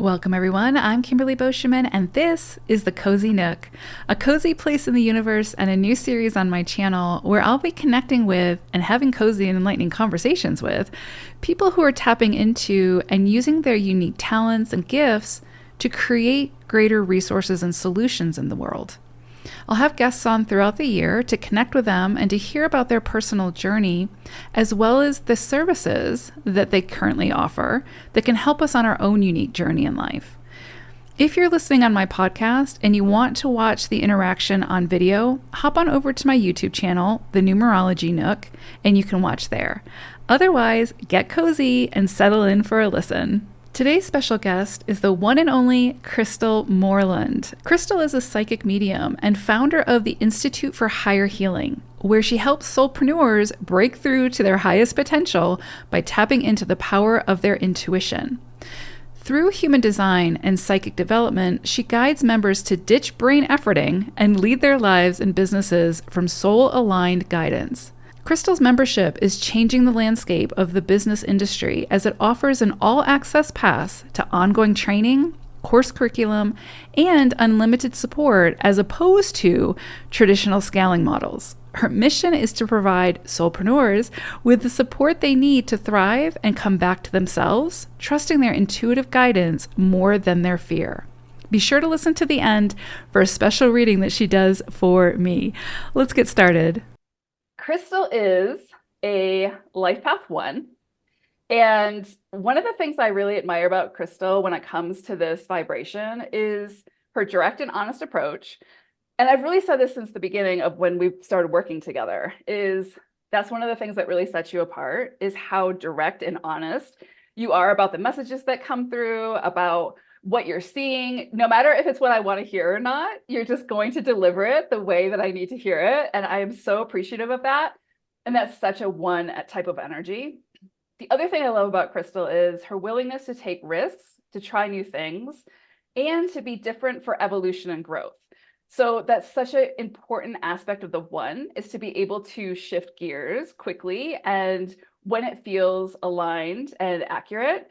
Welcome, everyone. I'm Kimberly Boscheman, and this is the Cozy Nook, a cozy place in the universe and a new series on my channel where I'll be connecting with and having cozy and enlightening conversations with people who are tapping into and using their unique talents and gifts to create greater resources and solutions in the world. I'll have guests on throughout the year to connect with them and to hear about their personal journey, as well as the services that they currently offer that can help us on our own unique journey in life. If you're listening on my podcast and you want to watch the interaction on video, hop on over to my YouTube channel, the Numerology Nook, and you can watch there. Otherwise, get cozy and settle in for a listen. Today's special guest is the one and only CRYSTAL Moreland. CRYSTAL is a psychic medium and founder of the Institute for Higher Healing, where she helps soulpreneurs break through to their highest potential by tapping into the power of their intuition. Through human design and psychic development, she guides members to ditch brain efforting and lead their lives and businesses from soul-aligned guidance. CRYSTAL's membership is changing the landscape of the business industry as it offers an all-access pass to ongoing training, course curriculum, and unlimited support as opposed to traditional scaling models. Her mission is to provide soulpreneurs with the support they need to thrive and come back to themselves, trusting their intuitive guidance more than their fear. Be sure to listen to the end for a special reading that she does for me. Let's get started. CRYSTAL is a Life Path 1. And one of the things I really admire about CRYSTAL when it comes to this vibration is her direct and honest approach. And I've really said this since the beginning of when we started working together, is that's one of the things that really sets you apart, is how direct and honest you are about the messages that come through, about what you're seeing. No matter if it's what I want to hear or not, you're just going to deliver it the way that I need to hear it. And I am so appreciative of that. And that's such a one type of energy. The other thing I love about CRYSTAL is her willingness to take risks, to try new things, and to be different for evolution and growth. So that's such an important aspect of the one, is to be able to shift gears quickly and when it feels aligned and accurate.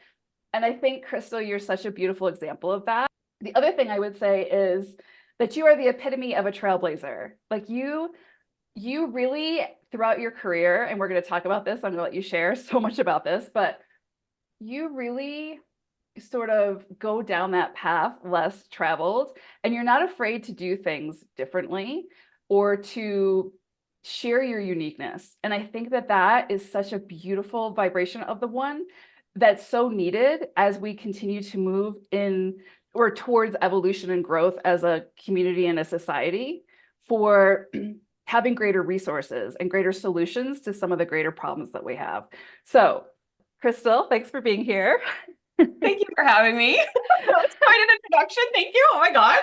And I think, CRYSTAL, you're such a beautiful example of that. The other thing I would say is that you are the epitome of a trailblazer. Like you really, throughout your career, and we're going to talk about this, I'm going to let you share so much about this, but you really sort of go down that path less traveled, and you're not afraid to do things differently or to share your uniqueness. And I think that that is such a beautiful vibration of the one that's so needed as we continue to move in or towards evolution and growth as a community and a society, for having greater resources and greater solutions to some of the greater problems that we have. So, CRYSTAL, thanks for being here. Thank you for having me. That was quite an introduction. Thank you. Oh my God.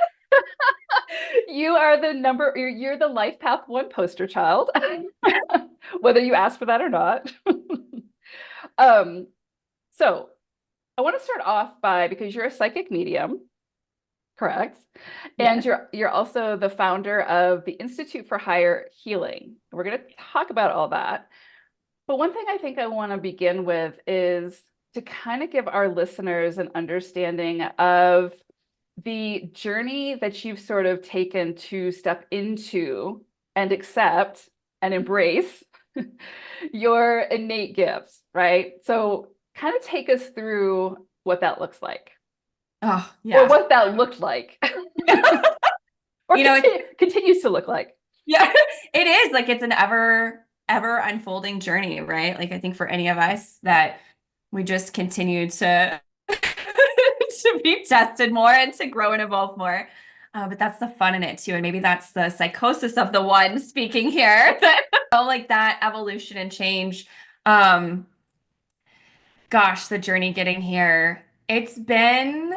You are you're the Life Path 1 poster child, whether you asked for that or not. So I want to start off by, because you're a psychic medium, correct? And you're also the founder of the Institute for Higher Healing. We're going to talk about all that. But one thing I think I want to begin with is to kind of give our listeners an understanding of the journey that you've sort of taken to step into and accept and embrace your innate gifts, right? So kind of take us through what that looks like. Oh, yeah. Or what that looked like. Or continues to look like. Yeah, it is. Like, it's an ever unfolding journey, right? Like, I think for any of us that we just continue to to be tested more and to grow and evolve more. But that's the fun in it too. And maybe that's the psychosis of the one speaking here, that like that evolution and change. Gosh, the journey getting here, it's been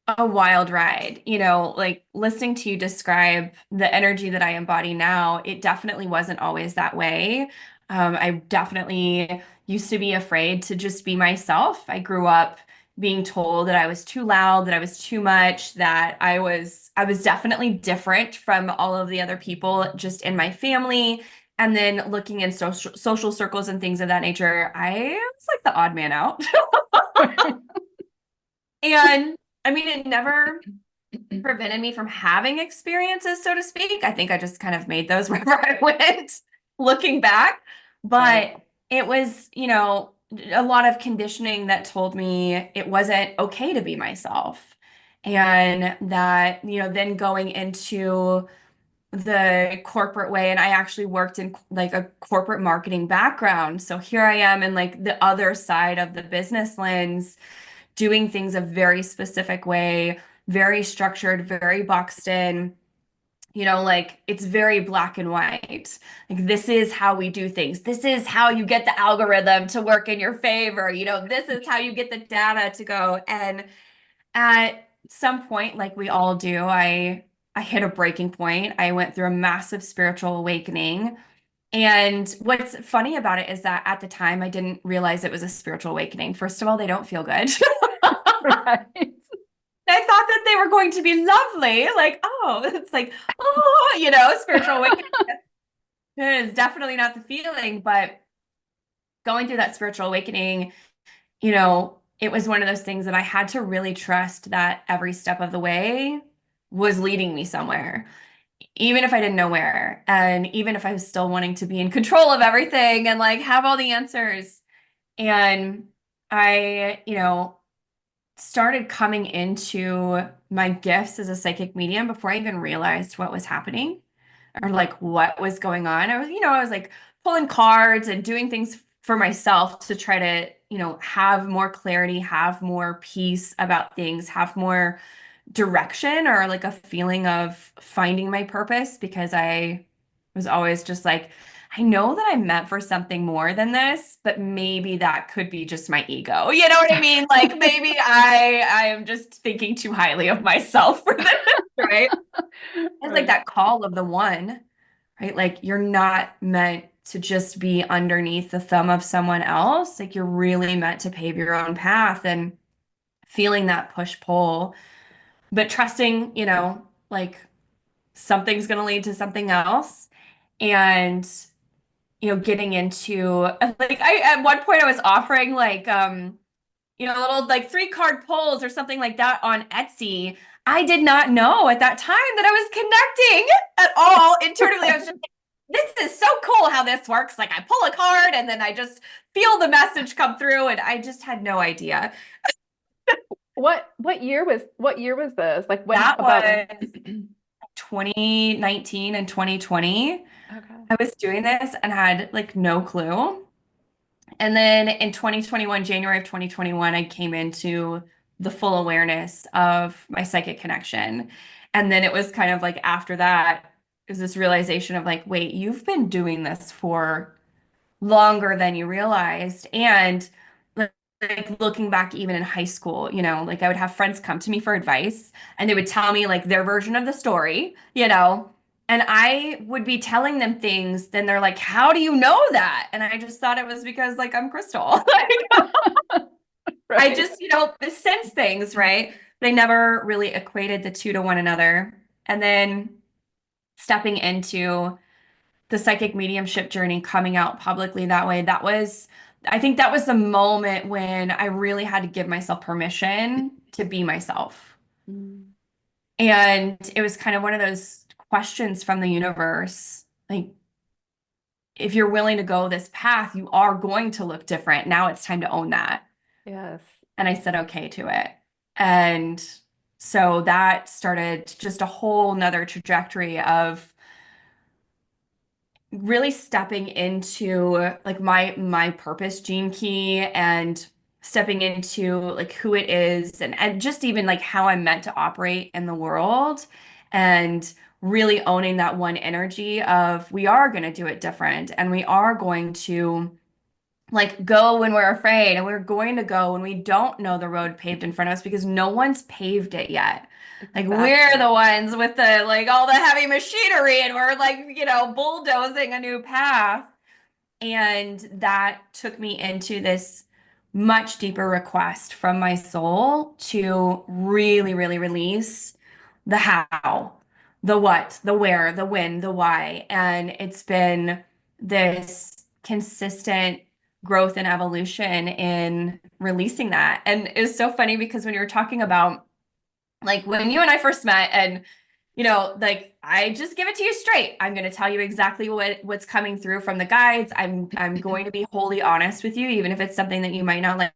a wild ride, like listening to you describe the energy that I embody now. It definitely wasn't always that way. I definitely used to be afraid to just be myself. I grew up being told that I was too loud, that I was too much, that I was definitely different from all of the other people just in my family. And then looking in social circles and things of that nature, I was like the odd man out. And I mean, it never prevented me from having experiences, so to speak. I think I just kind of made those wherever I went, looking back. Right. But it was, a lot of conditioning that told me it wasn't okay to be myself. And that, then going into the corporate way, and I actually worked in like a corporate marketing background. So here I am in like the other side of the business lens, doing things a very specific way, very structured, very boxed in. Like it's very black and white. Like this is how we do things. This is how you get the algorithm to work in your favor. This is how you get the data to go. And at some point, like we all do, I hit a breaking point. I went through a massive spiritual awakening. And what's funny about it is that at the time I didn't realize it was a spiritual awakening. First of all, they don't feel good. Right. I thought that they were going to be lovely. Like, oh, it's like, oh, spiritual awakening is definitely not the feeling. But going through that spiritual awakening, it was one of those things that I had to really trust that every step of the way was leading me somewhere, even if I didn't know where. And even if I was still wanting to be in control of everything and like have all the answers. And I, started coming into my gifts as a psychic medium before I even realized what was happening or like what was going on. I was like pulling cards and doing things for myself to try to, have more clarity, have more peace about things, have more direction or like a feeling of finding my purpose because I was always just like, I know that I'm meant for something more than this, but maybe that could be just my ego. You know what I mean? Like maybe I am just thinking too highly of myself for this, right? It's like Right. that call of the one, right? Like you're not meant to just be underneath the thumb of someone else. Like you're really meant to pave your own path and feeling that push pull, but trusting, like something's going to lead to something else. And, getting into like at one point I was offering like little like 3 card pulls or something like that on Etsy. I did not know at that time that I was connecting at all intuitively. I was just like, this is so cool how this works. Like I pull a card and then I just feel the message come through and I just had no idea. What year was this? Like when That about when? was 2019 and 2020. Okay. I was doing this and had like no clue. And then in 2021, January of 2021, I came into the full awareness of my psychic connection. And then it was kind of like after that, it was this realization of like, wait, you've been doing this for longer than you realized. And like looking back even in high school, like I would have friends come to me for advice and they would tell me like their version of the story, and I would be telling them things, then they're like, how do you know that? And I just thought it was because like I'm crystal. I Right. just, sense things, right? They never really equated the two to one another. And then stepping into the psychic mediumship journey, coming out publicly that way, I think that was the moment when I really had to give myself permission to be myself. Mm. And it was kind of one of those questions from the universe, like, if you're willing to go this path, you are going to look different. Now it's time to own that. Yes. And I said okay to it. And so that started just a whole nother trajectory of really stepping into like my purpose gene key and stepping into like who it is and just even like how I'm meant to operate in the world and really owning that one energy of we are going to do it different and we are going to like go when we're afraid and we're going to go when we don't know the road paved in front of us because no one's paved it yet. Like we're Exactly. the ones with the like all the heavy machinery and we're like, bulldozing a new path. And that took me into this much deeper request from my soul to really, really release the how, the what, the where, the when, the why. And it's been this consistent growth and evolution in releasing that. And it was so funny because when you were talking about Like when you and I first met, and like I just give it to you straight. I'm going to tell you exactly what's coming through from the guides. I'm going to be wholly honest with you, even if it's something that you might not like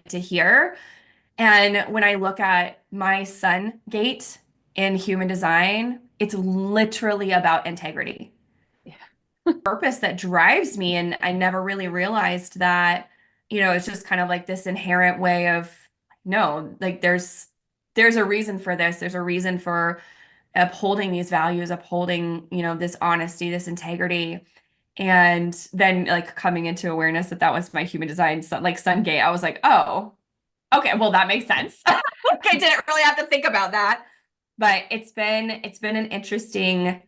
to hear. And when I look at my sun gate in human design, it's literally about integrity, Yeah. purpose that drives me. And I never really realized that, it's just kind of like this inherent way of, no, like there's a reason for this. There's a reason for upholding these values, upholding, this honesty, this integrity. And then like coming into awareness that that was my human design, like sun gate, I was like, oh, okay, well that makes sense. I didn't really have to think about that. But it's been an interesting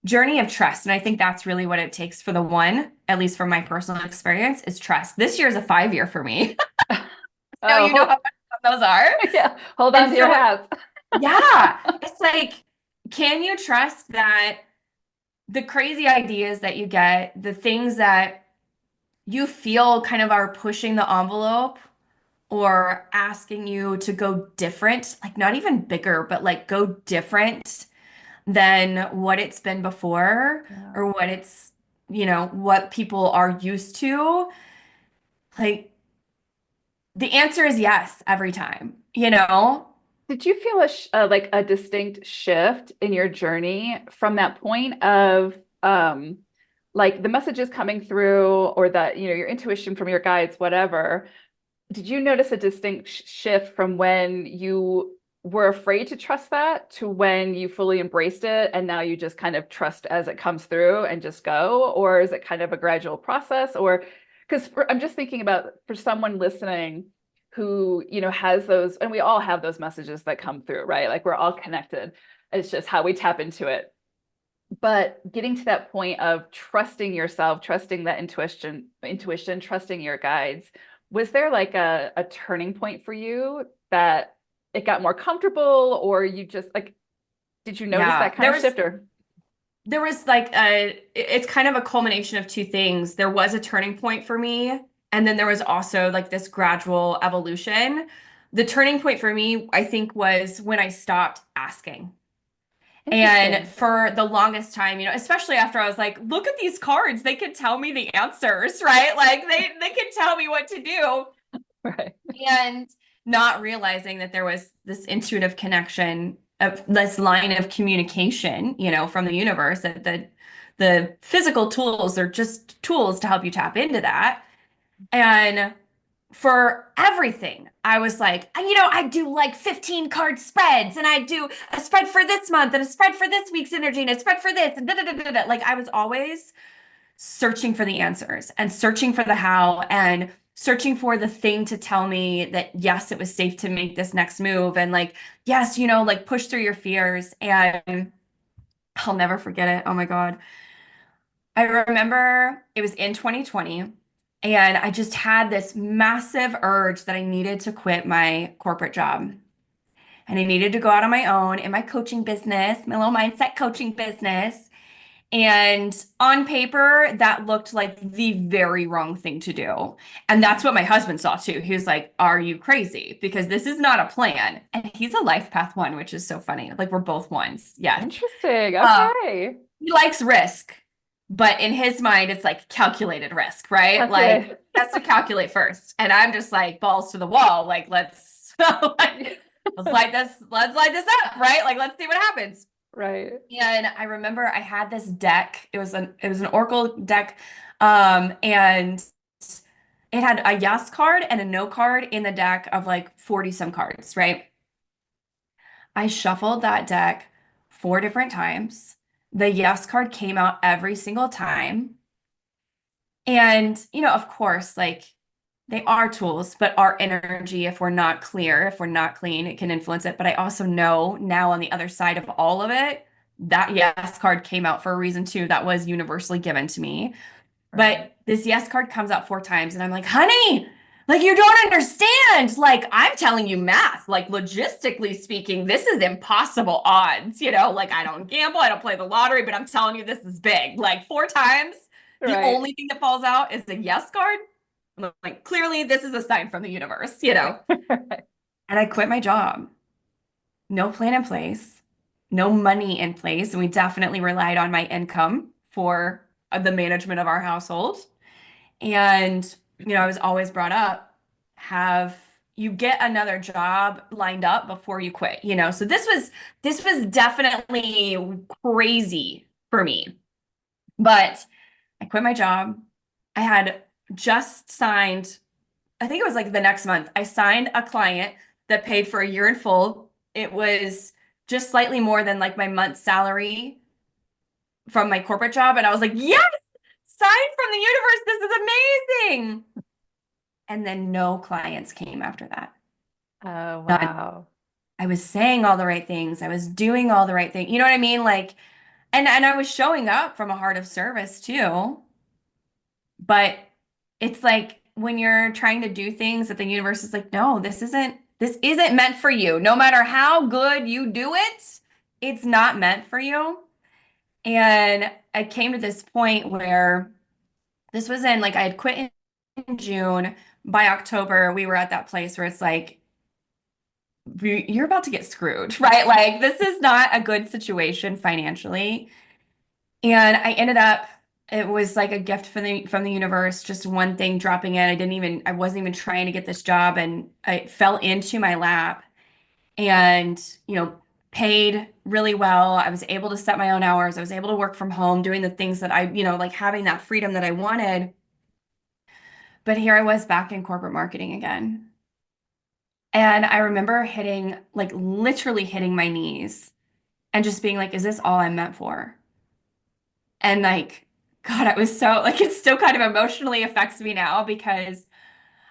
journey of trust. And I think that's really what it takes for the one, at least from my personal experience, is trust. This year is a 5 year for me. So you know how Oh, much fun those are. yeah. Hold on And to your so, hats. yeah, it's like, can you trust that the crazy ideas that you get, the things that you feel kind of are pushing the envelope or asking you to go different, like not even bigger, but like go different than what it's been before Yeah. or what people are used to, like the answer is yes every time, you know? Did you feel like a distinct shift in your journey from that point of like the messages coming through or that, your intuition from your guides, whatever? Did you notice a distinct shift from when you were afraid to trust that to when you fully embraced it and now you just kind of trust as it comes through and just go? Or is it kind of a gradual process? Or because I'm just thinking about for someone listening who, has those, and we all have those messages that come through, right? Like we're all connected. It's just how we tap into it. But getting to that point of trusting yourself, trusting that intuition, trusting your guides, was there like a turning point for you that it got more comfortable, or you just like, did you notice Yeah, that kind of shift or? there was like it's kind of a culmination of two things. There was a turning point for me, and then there was also like this gradual evolution. The turning point for me, I think, was when I stopped asking. And Interesting. for the longest time, especially after I was like, look at these cards, they could tell me the answers, right? Like they could tell me what to do. Right. And not realizing that there was this intuitive connection of this line of communication, from the universe, that the physical tools are just tools to help you tap into that. And for everything, I was like, I do like 15 card spreads, and I do a spread for this month and a spread for this week's energy and a spread for this and da da da da da. Like I was always searching for the answers and searching for the how and searching for the thing to tell me that yes, it was safe to make this next move, and like yes, like push through your fears. And I'll never forget it. Oh my God. I remember it was in 2020, and I just had this massive urge that I needed to quit my corporate job. And I needed to go out on my own in my coaching business, my little mindset coaching business. And on paper, that looked like the very wrong thing to do. And that's what my husband saw too. He was like, are you crazy? Because this is not a plan. And he's a life path one, which is so funny. Like we're both ones. Yes. Interesting. Um, Okay. he likes risk, but in his mind, it's like calculated risk, right? Like he Calculate. has to calculate first. And I'm just like balls to the wall. Like, let's light this up, right? Like, let's see what happens. Right. And I remember I had this deck. It was an Oracle deck. And it had a yes card and a no card in the deck of like 40 some cards, right? I shuffled that deck 4 different times. The yes card came out every single time. And, of course, like they are tools, but our energy, if we're not clear, if we're not clean, it can influence it. But I also know now on the other side of all of it, that yes card came out for a reason too. That was universally given to me. Right. But this yes card comes out 4 times, and I'm like, honey, like you don't understand. Like I'm telling you math, like logistically speaking, this is impossible odds. Like I don't gamble, I don't play the lottery, but I'm telling you this is big. Like 4 times, the Right. only thing that falls out is a yes card. I'm like, clearly this is a sign from the universe. Right. And I quit my job. no plan in place, no money in place. And we definitely relied on my income for the management of our household. And, I was always brought up, have you get another job lined up before you quit. So this was definitely crazy for me. But I quit my job. I had just signed, I think it was like the next month, I signed a client that paid for a year in full. It was just slightly more than like my month's salary from my corporate job. And I was like, yes, sign from the universe. This is amazing. And then no clients came after that. Oh, None. wow. I was saying all the right things. I was doing all the right things. You know what I mean? Like, and I was showing up from a heart of service too. But it's like when you're trying to do things that the universe is like, no, this isn't meant for you. No matter how good you do it, it's not meant for you. And I came to this point where this was in like I had quit in June. By October, we were at that place where it's like, you're about to get screwed, right? Like, this is not a good situation financially. And I ended up, it was like a gift from the universe, just one thing dropping in. I wasn't even trying to get this job, and it fell into my lap and, paid really well. I was able to set my own hours. I was able to work from home, doing the things that like having that freedom that I wanted. But here I was back in corporate marketing again. And I remember like literally hitting my knees and just being like, is this all I'm meant for? And like, God, I was so like, it still kind of emotionally affects me now because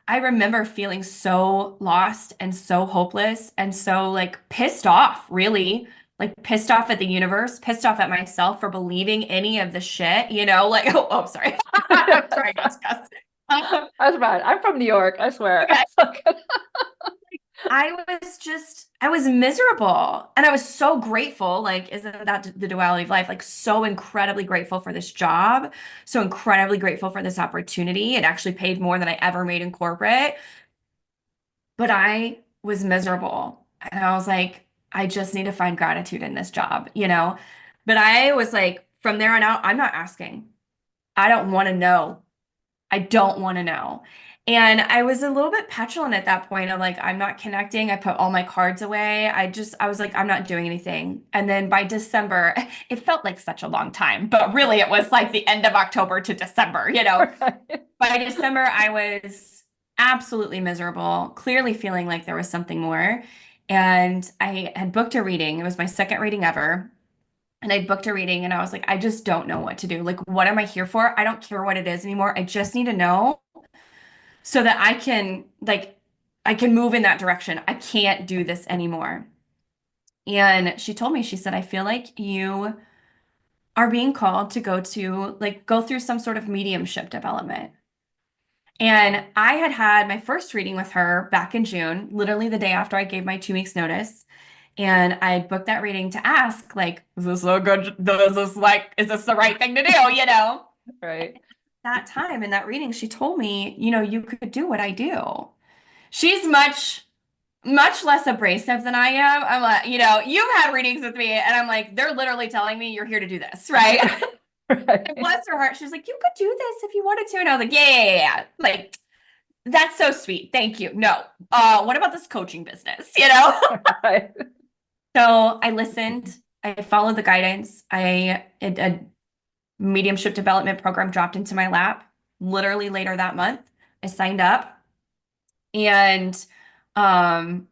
I remember feeling so lost and so hopeless and so like pissed off, really. Like pissed off at the universe, pissed off at myself for believing any of the shit. Like, oh, sorry. I'm trying not to cuss. That's bad. I'm from New York, I swear. Okay. I was miserable and I was so grateful. Like, isn't that the duality of life? Like, so incredibly grateful for this job, so incredibly grateful for this opportunity. It actually paid more than I ever made in corporate, but I was miserable. And I was like, I just need to find gratitude in this job. But I was like, from there on out, I'm not asking. I don't want to know. I don't want to know. And I was a little bit petulant at that point of like, I'm not connecting. I put all my cards away. I was like, I'm not doing anything. And then by December, it felt like such a long time, but really it was like the end of October to December. Right. By December, I was absolutely miserable, clearly feeling like there was something more. And I had booked a reading. It was my second reading ever. And I booked a reading and I was like, I just don't know what to do. Like, what am I here for? I don't care what it is anymore. I just need to know so that I can move in that direction. I can't do this anymore. And she told me, she said, I feel like you are being called to go through some sort of mediumship development. And I had had my first reading with her back in June, literally the day after I gave my 2 weeks notice. And I had booked that reading to ask, like, is this so good? Is this the right thing to do? Right. That time in that reading, she told me, you could do what I do. She's much, much less abrasive than I am. I'm like, you've had readings with me, and I'm like, they're literally telling me you're here to do this, right? And Right. bless her heart, she's like, you could do this if you wanted to. And I was like, yeah. Like, that's so sweet. Thank you. No. What about this coaching business? Right. So I listened. I followed the guidance. A mediumship development program dropped into my lap literally later that month. I signed up. And um,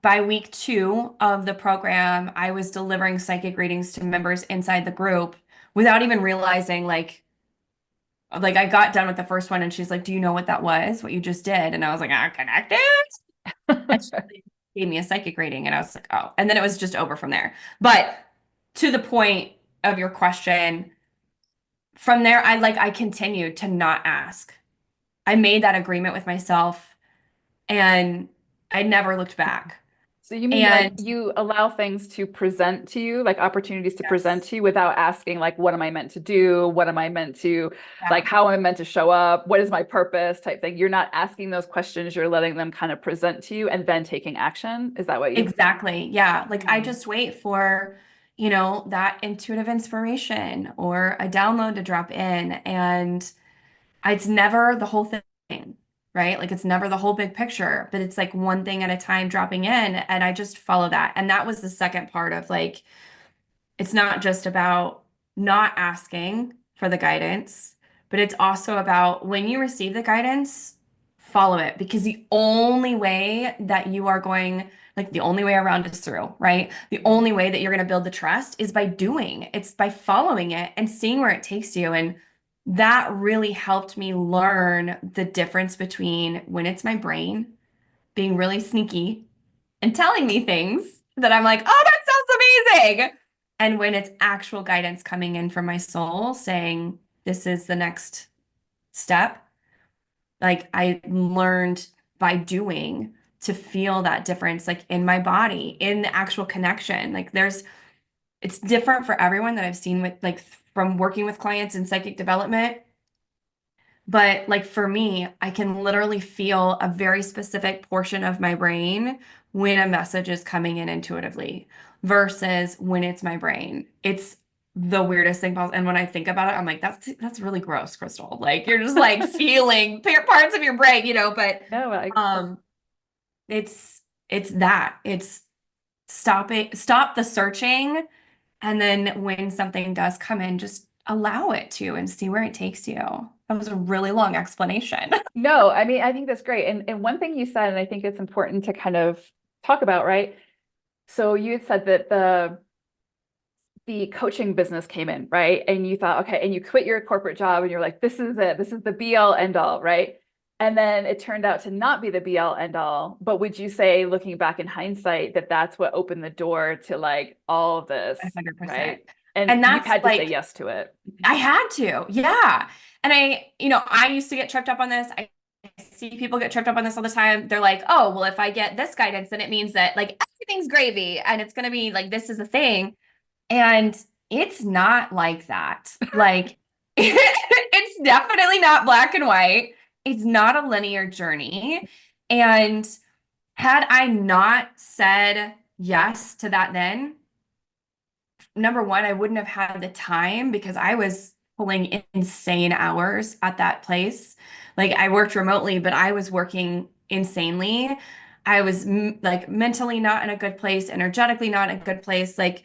by week 2 of the program, I was delivering psychic readings to members inside the group without even realizing, like I got done with the first one and she's like, do you know what that was? What you just did? And I was like, connected. And she gave me a psychic reading and I was like, oh. And then it was just over from there. But to the point of your question, from there, I continued to not ask. I made that agreement with myself and I never looked back. So you mean like And you allow things to present to you, like opportunities to present yes, to you without asking like, what am I meant to do? What am I meant to, like, yeah. how am I meant to show up? What is my purpose type thing? You're not asking those questions. You're letting them kind of present to you and then taking action. Is that what you? Exactly. Yeah. Like I Mhm. just wait for, that intuitive inspiration or a download to drop in. And it's never the whole thing, right? Like it's never the whole big picture, but it's like one thing at a time dropping in. And I just follow that. And that was the second part of like, it's not just about not asking for the guidance, but it's also about when you receive the guidance, follow it because the only way that you are going, like the only way around is through, right? The only way that you're going to build the trust is by doing. It's by following it and seeing where it takes you. And that really helped me learn the difference between when it's my brain being really sneaky and telling me things that I'm like, oh, that sounds amazing. And when it's actual guidance coming in from my soul saying, this is the next step, like I learned by doing to feel that difference, like in my body, in the actual connection. Like it's different for everyone that I've seen with like from working with clients in psychic development. But like for me, I can literally feel a very specific portion of my brain when a message is coming in intuitively versus when it's my brain. It's the weirdest thing possible. And when I think about it, I'm like, that's really gross, Crystal. Like you're just like feeling parts of your brain, but No, I, um it's that. It's stop the searching and then when something does come in, just allow it to and see where it takes you. That was a really long explanation. no, I mean, I think that's great. And one thing you said, and I think it's important to kind of talk about, right? So you had said that the coaching business came in, right? And you thought, okay, and you quit your corporate job and you're like, this is it. This is the be all end all, right? And then it turned out to not be the be all end all. But would you say, looking back in hindsight, that that's what opened the door to like all of this, 100%. right? And And you that's had to say like, yes to it. I had to. Yeah. And I used to get tripped up on this. I see people get tripped up on this all the time. They're like, oh, well, if I get this guidance, then it means that like everything's gravy and it's going to be like, this is the thing. And it's not like that. Like, it's definitely not black and white. It's not a linear journey. And had I not said yes to that then, number one, I wouldn't have had the time because I was pulling insane hours at that place. Like I worked remotely, but I was working insanely. I was like mentally not in a good place, energetically not in a good place. Like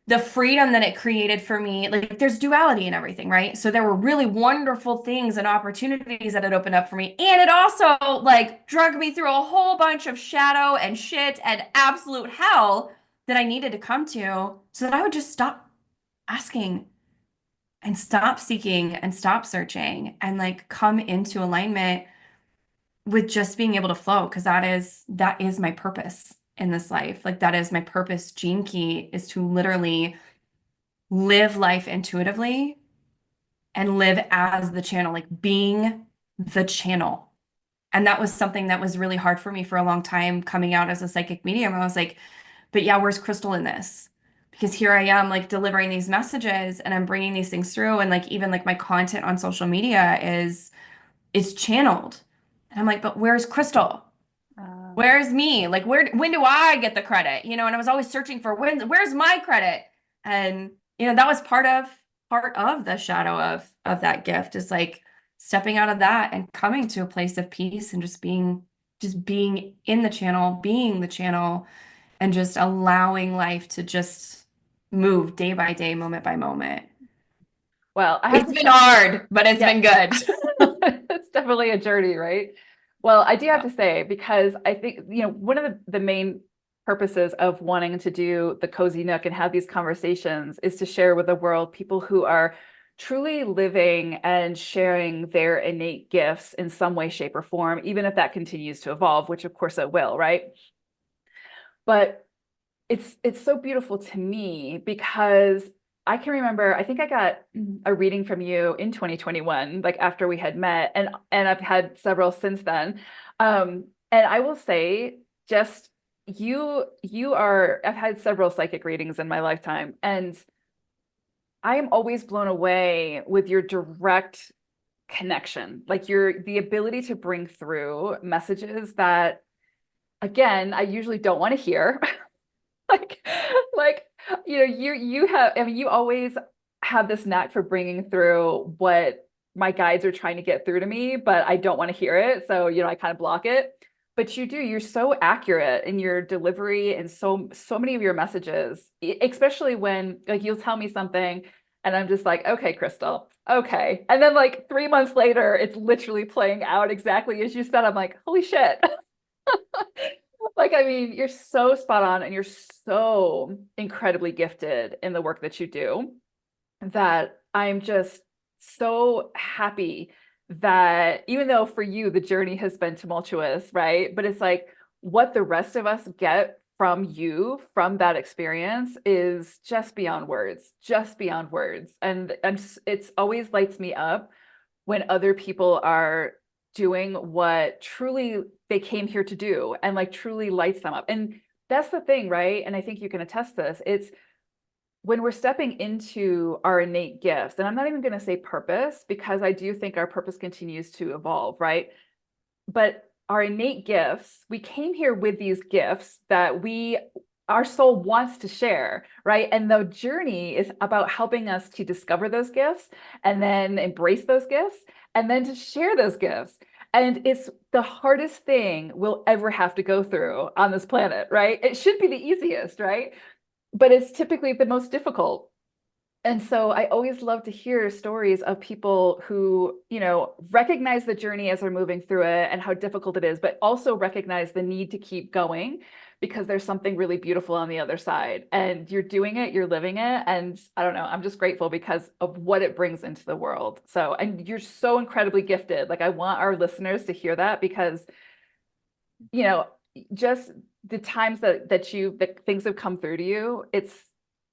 the freedom that it created for me, like there's duality in everything, right? So there were really wonderful things and opportunities that had opened up for me. And it also like drug me through a whole bunch of shadow and shit and absolute hell that I needed to come to so that I would just stop asking and stop seeking and stop searching and like come into alignment with just being able to flow because that is my purpose in this life. Like that is my purpose gene key is to literally live life intuitively and live as the channel, like being the channel. And that was something that was really hard for me for a long time coming out as a psychic medium. I was like, but yeah, where's Crystal in this? Because here I am like delivering these messages and I'm bringing these things through and like even like my content on social media is channeled. And I'm like, but where's Crystal? Um, Where's me? Like when do I get the credit? And I was always searching for where's my credit? And that was part of the shadow of that gift is like stepping out of that and coming to a place of peace and just being in the channel, being the channel and just allowing life to just move day by day, moment by moment. well, I have It's to been say, hard, but it's yeah, been good. it's definitely a journey, right? Well, I do have Yeah. to say, because I think, one of the main purposes of wanting to do the Cozy Nook and have these conversations is to share with the world people who are truly living and sharing their innate gifts in some way, shape, or form, even if that continues to evolve, which of course it will, right? But it's so beautiful to me because I can remember, I think I got a reading from you in 2021, like after we had met, and I've had several since then. And I will say, just I've had several psychic readings in my lifetime, and I am always blown away with your direct connection, like the ability to bring through messages that, again, I usually don't want to hear. like like you have, I mean, you always have this knack for bringing through what my guides are trying to get through to me, but I don't want to hear it, so I kind of block it. But you're so accurate in your delivery and so many of your messages, especially when like you'll tell me something and I'm just like, okay, Crystal, okay, and then like 3 months later it's literally playing out exactly as you said. I'm like, holy shit. Like, I mean, you're so spot on and you're so incredibly gifted in the work that you do that I'm just so happy that even though for you the journey has been tumultuous, right? But it's like what the rest of us get from you from that experience is just beyond words, just beyond words. And it's always lights me up when other people are doing what truly they came here to do and like truly lights them up. And that's the thing, right? And I think you can attest this. It's when we're stepping into our innate gifts, and I'm not even going to say purpose because I do think our purpose continues to evolve, right? But our innate gifts, we came here with these gifts that our soul wants to share, right? And the journey is about helping us to discover those gifts and then embrace those gifts and then to share those gifts. And it's the hardest thing we'll ever have to go through on this planet, right? It should be the easiest, right? But it's typically the most difficult. And so I always love to hear stories of people who, recognize the journey as they're moving through it and how difficult it is, but also recognize the need to keep going because there's something really beautiful on the other side. And you're doing it, you're living it. And I don't know, I'm just grateful because of what it brings into the world. So, and you're so incredibly gifted. Like, I want our listeners to hear that because, you know, just the times that things have come through to you,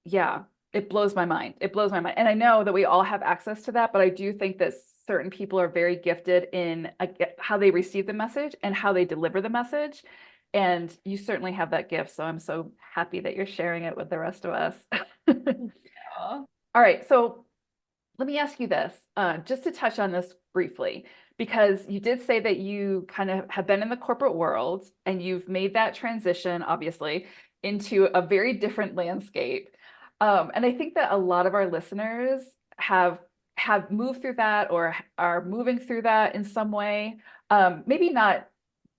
yeah, it blows my mind. It blows my mind. And I know that we all have access to that, but I do think that certain people are very gifted in how they receive the message and how they deliver the message. And you certainly have that gift. So I'm so happy that you're sharing it with the rest of us. Yeah. All right. So let me ask you this, just to touch on this briefly, because you did say that you kind of have been in the corporate world and you've made that transition, obviously, into a very different landscape. And I think that a lot of our listeners have moved through that or are moving through that in some way. Maybe not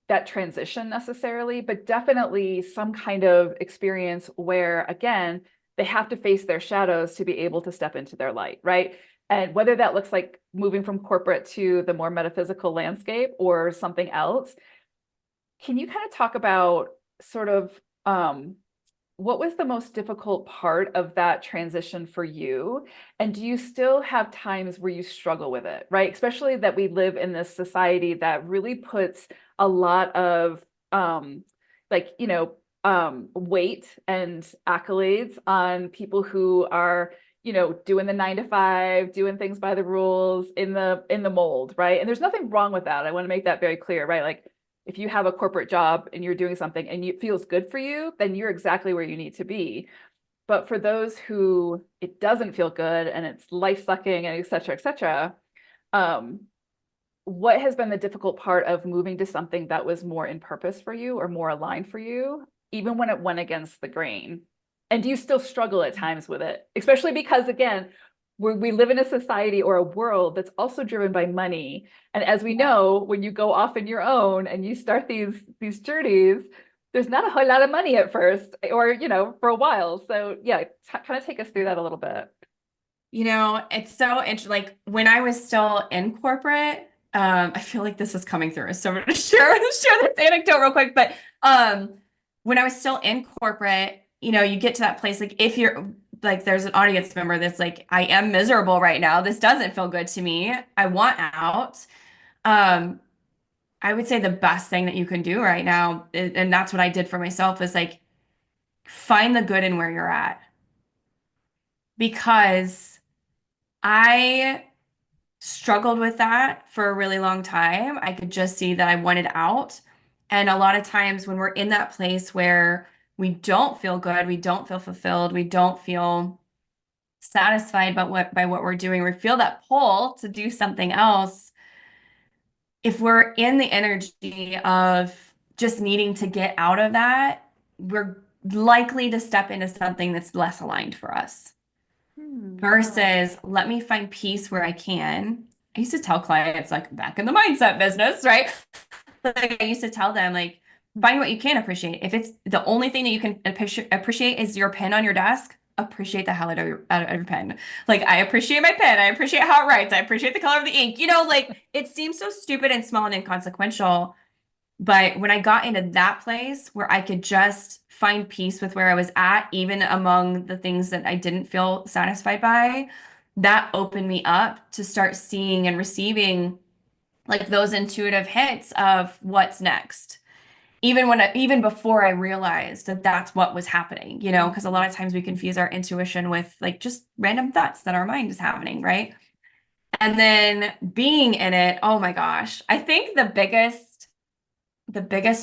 that transition necessarily, but definitely some kind of experience where, again, they have to face their shadows to be able to step into their light, right? And whether that looks like moving from corporate to the more metaphysical landscape or something else, can you kind of talk about sort of what was the most difficult part of that transition for you? And do you still have times where you struggle with it, right? Especially that we live in this society that really puts a lot of like, weight and accolades on people who are, doing the 9 to 5, doing things by the rules in the mold, right? And there's nothing wrong with that. I want to make that very clear, right? Like if you have a corporate job and you're doing something and it feels good for you, then you're exactly where you need to be. But for those who it doesn't feel good and it's life sucking and et cetera, um, what has been the difficult part of moving to something that was more in purpose for you or more aligned for you, even when it went against the grain? And do you still struggle at times with it? Especially because, again, we live in a society or a world that's also driven by money. And as we Yeah. know, when you go off on your own and you start these journeys, there's not a whole lot of money at first or, for a while. So yeah, kind of take us through that a little bit. It's so interesting. Like when I was still in corporate, I feel like this is coming through. So I'm going to share this anecdote real quick. But when I was still in corporate, you get to that place, like if you're like, there's an audience member that's like, I am miserable right now. This doesn't feel good to me. I want out. Um, I would say the best thing that you can do right now, and that's what I did for myself, is like find the good in where you're at. Because I struggled with that for a really long time. I could just see that I wanted out. And a lot of times when we're in that place where we don't feel good, we don't feel fulfilled, we don't feel satisfied by what we're doing, we feel that pull to do something else. If we're in the energy of just needing to get out of that, we're likely to step into something that's less aligned for us. Wow. Versus let me find peace where I can. I used to tell clients, like back in the mindset business, right? Like I used to tell them, like, find what you can appreciate. If it's the only thing that you can appreciate is your pen on your desk, appreciate the hell out of your pen. Like, I appreciate my pen. I appreciate how it writes. I appreciate the color of the ink. Like it seems so stupid and small and inconsequential. But when I got into that place where I could just find peace with where I was at, even among the things that I didn't feel satisfied by, that opened me up to start seeing and receiving like those intuitive hits of what's next. Even before I realized that that's what was happening, because a lot of times we confuse our intuition with like just random thoughts that our mind is having, right? And then being in it, oh my gosh, I think the biggest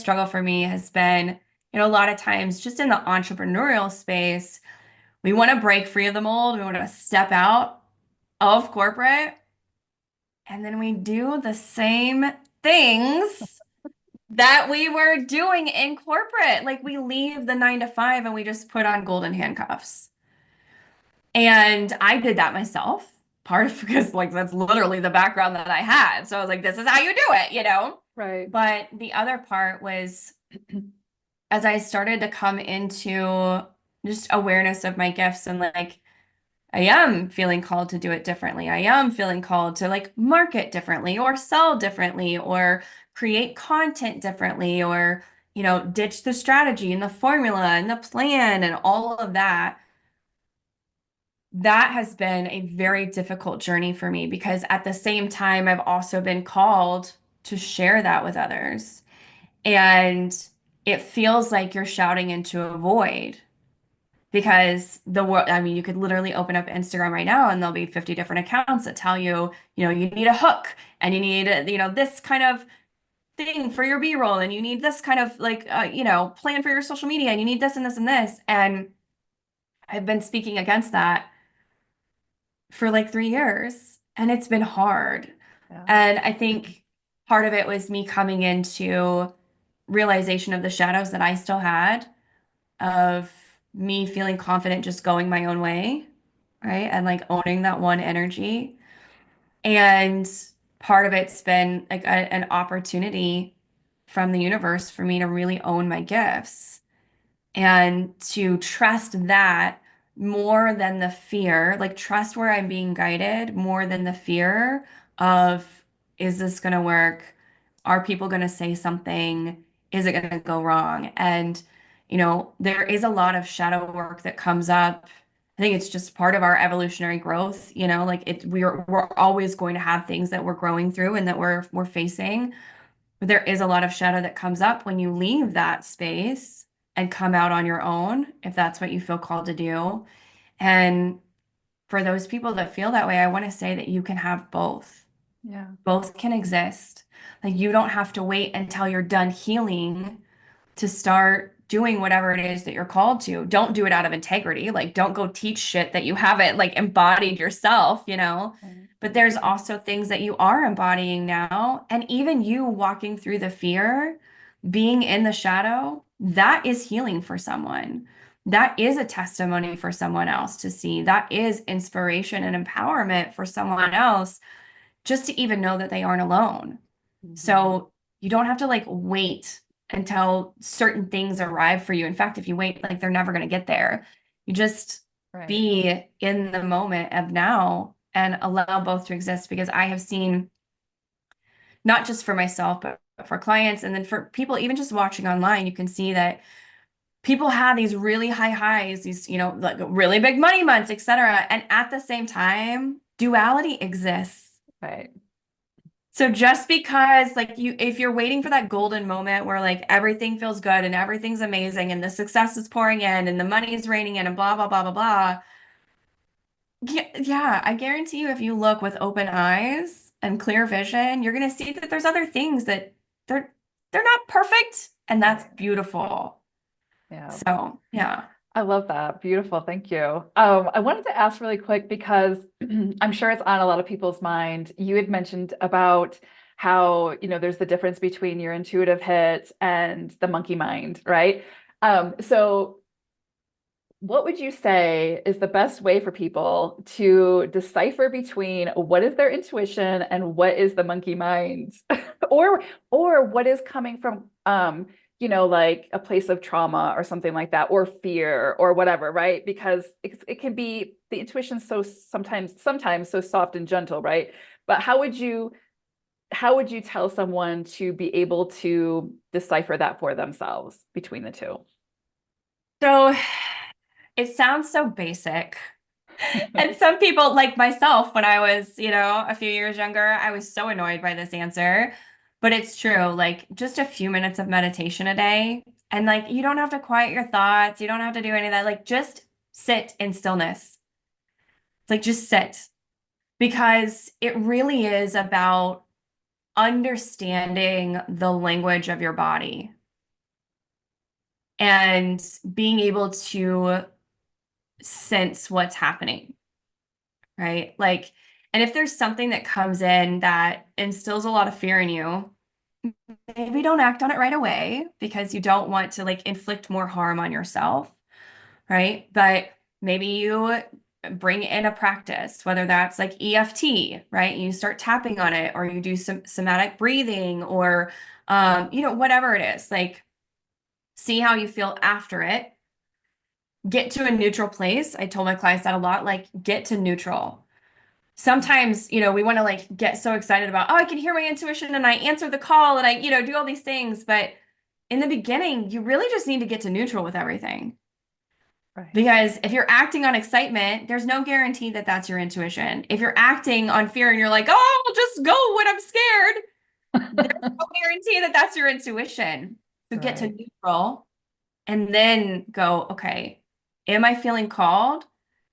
struggle for me has been, a lot of times just in the entrepreneurial space, we want to break free of the mold, we want to step out of corporate, and then we do the same things that we were doing in corporate. Like we leave the 9 to 5 and we just put on golden handcuffs. And I did that myself, part of because like that's literally the background that I had. So I was like, this is how you do it. Right. But the other part was as I started to come into just awareness of my gifts and like I am feeling called to do it differently. I am feeling called to like market differently or sell differently or create content differently or, ditch the strategy and the formula and the plan and all of that. That has been a very difficult journey for me because at the same time, I've also been called to share that with others. And it feels like you're shouting into a void because the world, I mean, you could literally open up Instagram right now and there'll be 50 different accounts that tell you, you need a hook and you need, this kind of thing for your B-roll and you need this kind of like, plan for your social media and you need this and this and this. And I've been speaking against that for like 3 years and it's been hard. Yeah. And I think part of it was me coming into realization of the shadows that I still had of me feeling confident just going my own way, right? And like owning that one energy. And part of it's been like an opportunity from the universe for me to really own my gifts and to trust that more than the fear, like trust where I'm being guided more than the fear of, is this going to work? Are people going to say something? Is it going to go wrong? And, there is a lot of shadow work that comes up. I think it's just part of our evolutionary growth, like we're always going to have things that we're growing through and that we're facing. But there is a lot of shadow that comes up when you leave that space and come out on your own, if that's what you feel called to do. And for those people that feel that way, I want to say that you can have both. Yeah. Both can exist. Like you don't have to wait until you're done healing to start doing whatever it is that you're called to. Don't do it out of integrity. Like, don't go teach shit that you haven't like embodied yourself. Right. But there's also things that you are embodying now. And even you walking through the fear, being in the shadow, that is healing for someone. That is a testimony for someone else to see. That is inspiration and empowerment for someone else just to even know that they aren't alone. Mhm. So you don't have to like wait until certain things arrive for you. In fact, if you wait, like they're never going to get there. You just Right. be in the moment of now and allow both to exist because I have seen not just for myself, but for clients and then for people even just watching online, you can see that people have these really high highs, these, like really big money months, etc. And at the same time, duality exists. Right. So just because like if you're waiting for that golden moment where like everything feels good and everything's amazing and the success is pouring in and the money is raining in and blah, blah, blah, blah, blah. Yeah, I guarantee you if you look with open eyes and clear vision, you're going to see that there's other things that they're they're not perfect, and that's Right. beautiful. Yeah. So, yeah. I love that. Beautiful. Thank you. I wanted to ask really quick because I'm sure it's on a lot of people's mind. You had mentioned about how, there's the difference between your intuitive hit and the monkey mind, right? So what would you say is the best way for people to decipher between what is their intuition and what is the monkey mind? or or what is coming from like a place of trauma or something like that, or fear or whatever, right? Because it can be the intuition so sometimes so soft and gentle, right? But how would you tell someone to be able to decipher that for themselves between the two? So it sounds so basic. And some people, like myself, when I was, a few years younger, I was so annoyed by this answer. But it's true, like just a few minutes of meditation a day. And like, you don't have to quiet your thoughts. You don't have to do any of that. Like, just sit in stillness. Like, just sit because it really is about understanding the language of your body and being able to sense what's happening, right? Like, and if there's something that comes in that instills a lot of fear in you, maybe don't act on it right away because you don't want to like inflict more harm on yourself, right? But maybe you bring in a practice, whether that's like EFT, right? You start tapping on it, or you do some somatic breathing, or whatever it is. Like, see how you feel after it. Get to a neutral place. I told my clients that a lot, like get to neutral. Sometimes, we want to like get so excited about, oh, I can hear my intuition and I answer the call and I, do all these things. But in the beginning, you really just need to get to neutral with everything. Right. Because if you're acting on excitement, there's no guarantee that that's your intuition. If you're acting on fear and you're like, oh, I'll just go when I'm scared, there's no guarantee that that's your intuition. So get to Right. neutral and then go, okay, am I feeling called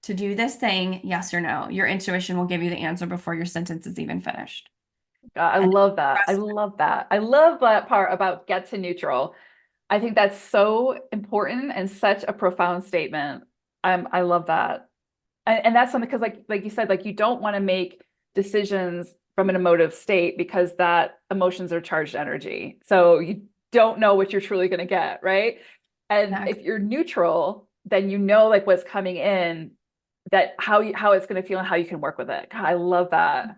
to do this thing? Yes or no? Your intuition will give you the answer before your sentence is even finished. God, I And love that. I trust me. love that. I love that part about get to neutral. I think that's so important and such a profound statement. I love that. And that's something because like you said, like you don't want to make decisions from an emotive state because that emotions are charged energy. So you don't know what you're truly going to get, right? And if Exactly. you're neutral, then you know like what's coming in, that how it's going to feel and how you can work with it. God, I love that.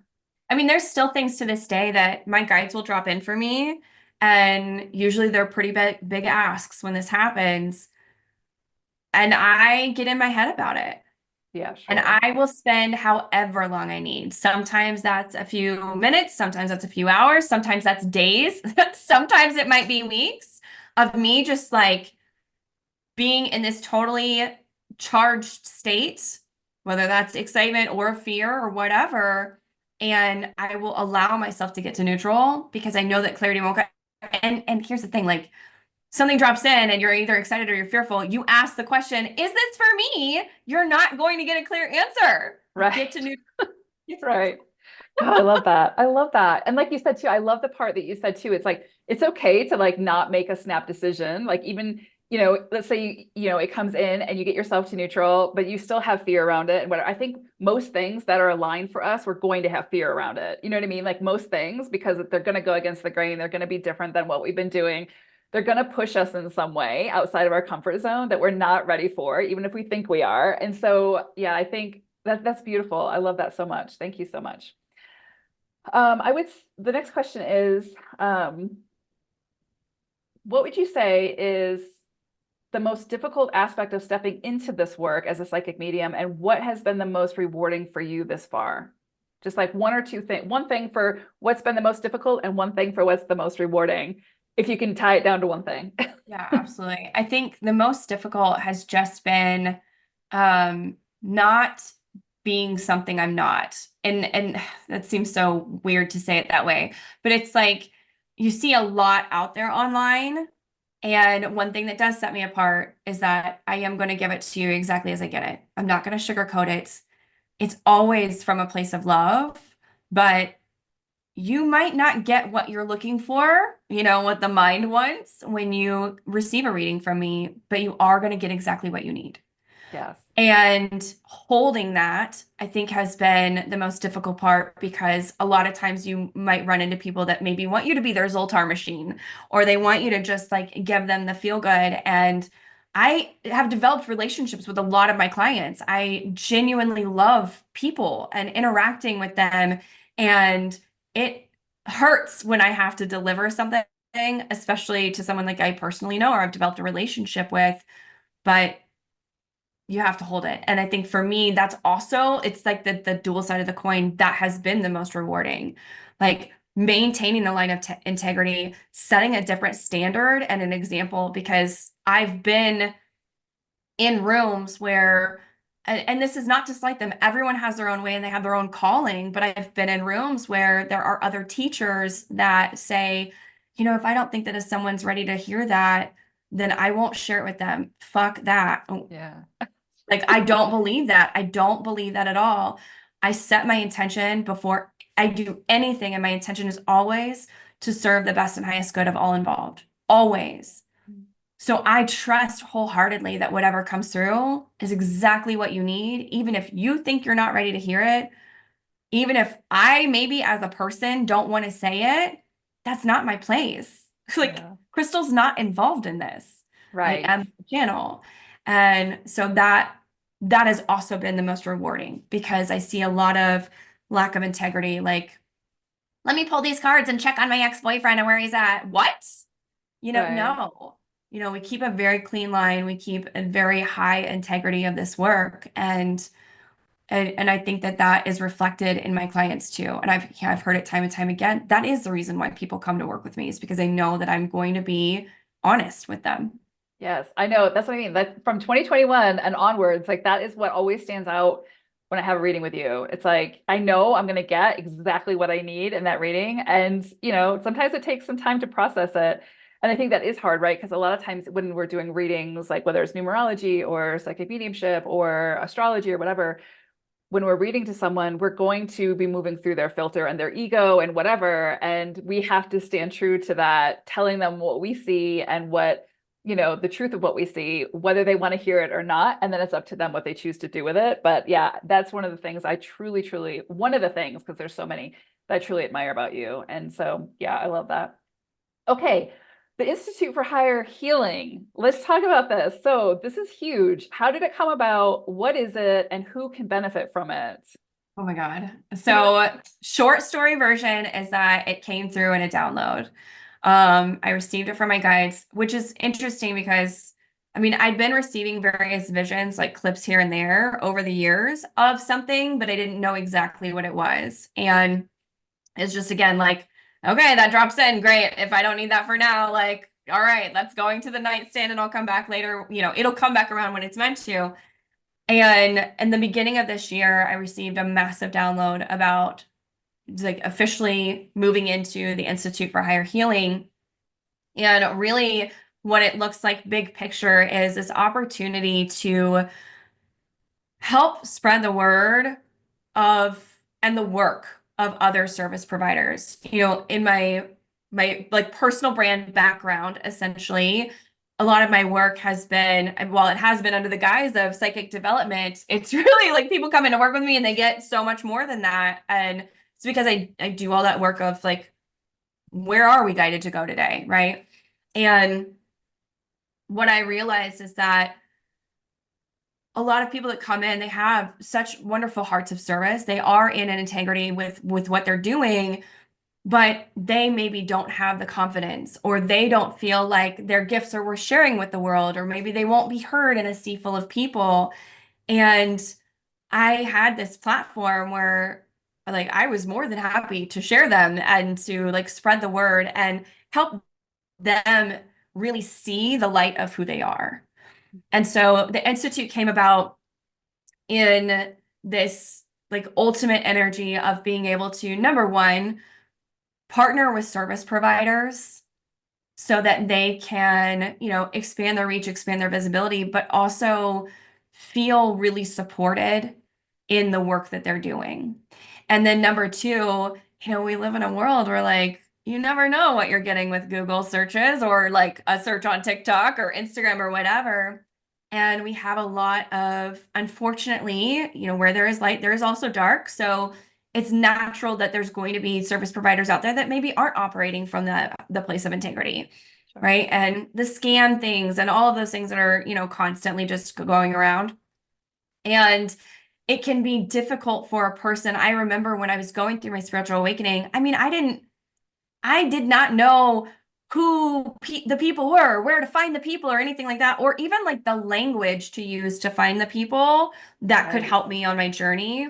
I mean, there's still things to this day that my guides will drop in for me. And usually they're pretty big asks when this happens. And I get in my head about it. Yeah, And sure. I will spend however long I need. Sometimes that's a few minutes, sometimes that's a few hours, sometimes that's days, sometimes it might be weeks of me just like being in this totally charged state, whether that's excitement or fear or whatever. And I will allow myself to get to neutral because I know that clarity won't come. And here's the thing, like something drops in and you're either excited or you're fearful, you ask the question, is this for me? You're not going to get a clear answer. Get to Right. neutral. Get to neutral. Right. God, I love that. I love that. And like you said too, I love the part that you said too. It's like it's okay to like not make a snap decision. Like even, let's say it comes in and you get yourself to neutral, but you still have fear around it and whatever. I think most things that are aligned for us, we're going to have fear around it. You know what I mean? Like most things, because they're going to go against the grain, they're going to be different than what we've been doing. They're going to push us in some way outside of our comfort zone that we're not ready for, even if we think we are. And so, yeah, I think that's beautiful. I love that so much. Thank you so much. The next question is, what would you say is the most difficult aspect of stepping into this work as a psychic medium, and what has been the most rewarding for you this far? Just like one or two things, one thing for what's been the most difficult and one thing for what's the most rewarding, if you can tie it down to one thing. Yeah, absolutely. I think the most difficult has just been not being something I'm not. And that seems so weird to say it that way, but it's like you see a lot out there online. And one thing that does set me apart is that I am going to give it to you exactly as I get it. I'm not going to sugarcoat it. It's always from a place of love, but you might not get what you're looking for what the mind wants when you receive a reading from me, but you are going to get exactly what you need. Yes. And holding that, I think, has been the most difficult part because a lot of times you might run into people that maybe want you to be their Zoltar machine, or they want you to just like give them the feel good. And I have developed relationships with a lot of my clients. I genuinely love people and interacting with them. And it hurts when I have to deliver something, especially to someone like I personally know or I've developed a relationship with. But you have to hold it. And I think for me, that's also, it's like the dual side of the coin that has been the most rewarding. Like maintaining the line of integrity, setting a different standard and an example, because I've been in rooms where, and this is not to slight them, everyone has their own way and they have their own calling, but I've been in rooms where there are other teachers that say, if I don't think that if someone's ready to hear that, then I won't share it with them. Fuck that. Yeah. Like, I don't believe that. I don't believe that at all. I set my intention before I do anything, and my intention is always to serve the best and highest good of all involved. Always. So I trust wholeheartedly that whatever comes through is exactly what you need, even if you think you're not ready to hear it, even if I maybe as a person don't want to say it, that's not my place. Like Yeah. Crystal's not involved in this. I Right. am the channel. And so that has also been the most rewarding because I see a lot of lack of integrity. Like, let me pull these cards and check on my ex-boyfriend and where he's at. What? Right. No. We keep a very clean line. We keep a very high integrity of this work. And I think that that is reflected in my clients too. And I've heard it time and time again. That is the reason why people come to work with me is because they know that I'm going to be honest with them. Yes, I know. That's what I mean. That from 2021 and onwards, like that is what always stands out when I have a reading with you. It's like I know I'm going to get exactly what I need in that reading. And, sometimes it takes some time to process it. And I think that is hard, right? Because a lot of times when we're doing readings, like whether it's numerology or psychic mediumship or astrology or whatever, when we're reading to someone, we're going to be moving through their filter and their ego and whatever. And we have to stand true to that, telling them what we see and the truth of what we see, whether they want to hear it or not. And then it's up to them what they choose to do with it. But yeah, that's one of the things I truly, truly, one of the things, because there's so many that I truly admire about you. And so, yeah, I love that. Okay. The Institute for Higher Healing. Let's talk about this. So, this is huge. How did it come about? What is it? And who can benefit from it? Oh my God. So, short story version is that it came through in a download. I received it from my guides, which is interesting because I mean, I'd been receiving various visions, like clips here and there over the years of something, but I didn't know exactly what it was. And it's just again like, okay, that drops in. Great. If I don't need that for now, like, all right, that's going to the nightstand and I'll come back later. It'll come back around when it's meant to. And in the beginning of this year, I received a massive download about like officially moving into the Institute for Higher Healing. And really, what it looks like, big picture, is this opportunity to help spread the word of and the work of other service providers. In my like personal brand background, essentially, a lot of my work has been, and while it has been under the guise of psychic development, it's really like people come in to work with me and they get so much more than that. And it's because I do all that work of like, where are we guided to go today, right? And what I realized is that a lot of people that come in, they have such wonderful hearts of service. They are in an integrity with what they're doing, but they maybe don't have the confidence, or they don't feel like their gifts are worth sharing with the world, or maybe they won't be heard in a sea full of people. And I had this platform where like I was more than happy to share them and to like spread the word and help them really see the light of who they are. And so the Institute came about in this like ultimate energy of being able to, number one, partner with service providers so that they can, expand their reach, expand their visibility, but also feel really supported in the work that they're doing. And then number two, we live in a world where like, you never know what you're getting with Google searches or like a search on TikTok or Instagram or whatever. And we have a lot of, unfortunately, where there is light, there is also dark. So it's natural that there's going to be service providers out there that maybe aren't operating from the place of integrity, Sure. right? And the scam things and all of those things that are, constantly just going around. And it can be difficult for a person. I remember when I was going through my spiritual awakening, I mean, I did not know who the people were, where to find the people or anything like that, or even like the language to use to find the people that could Right. help me on my journey.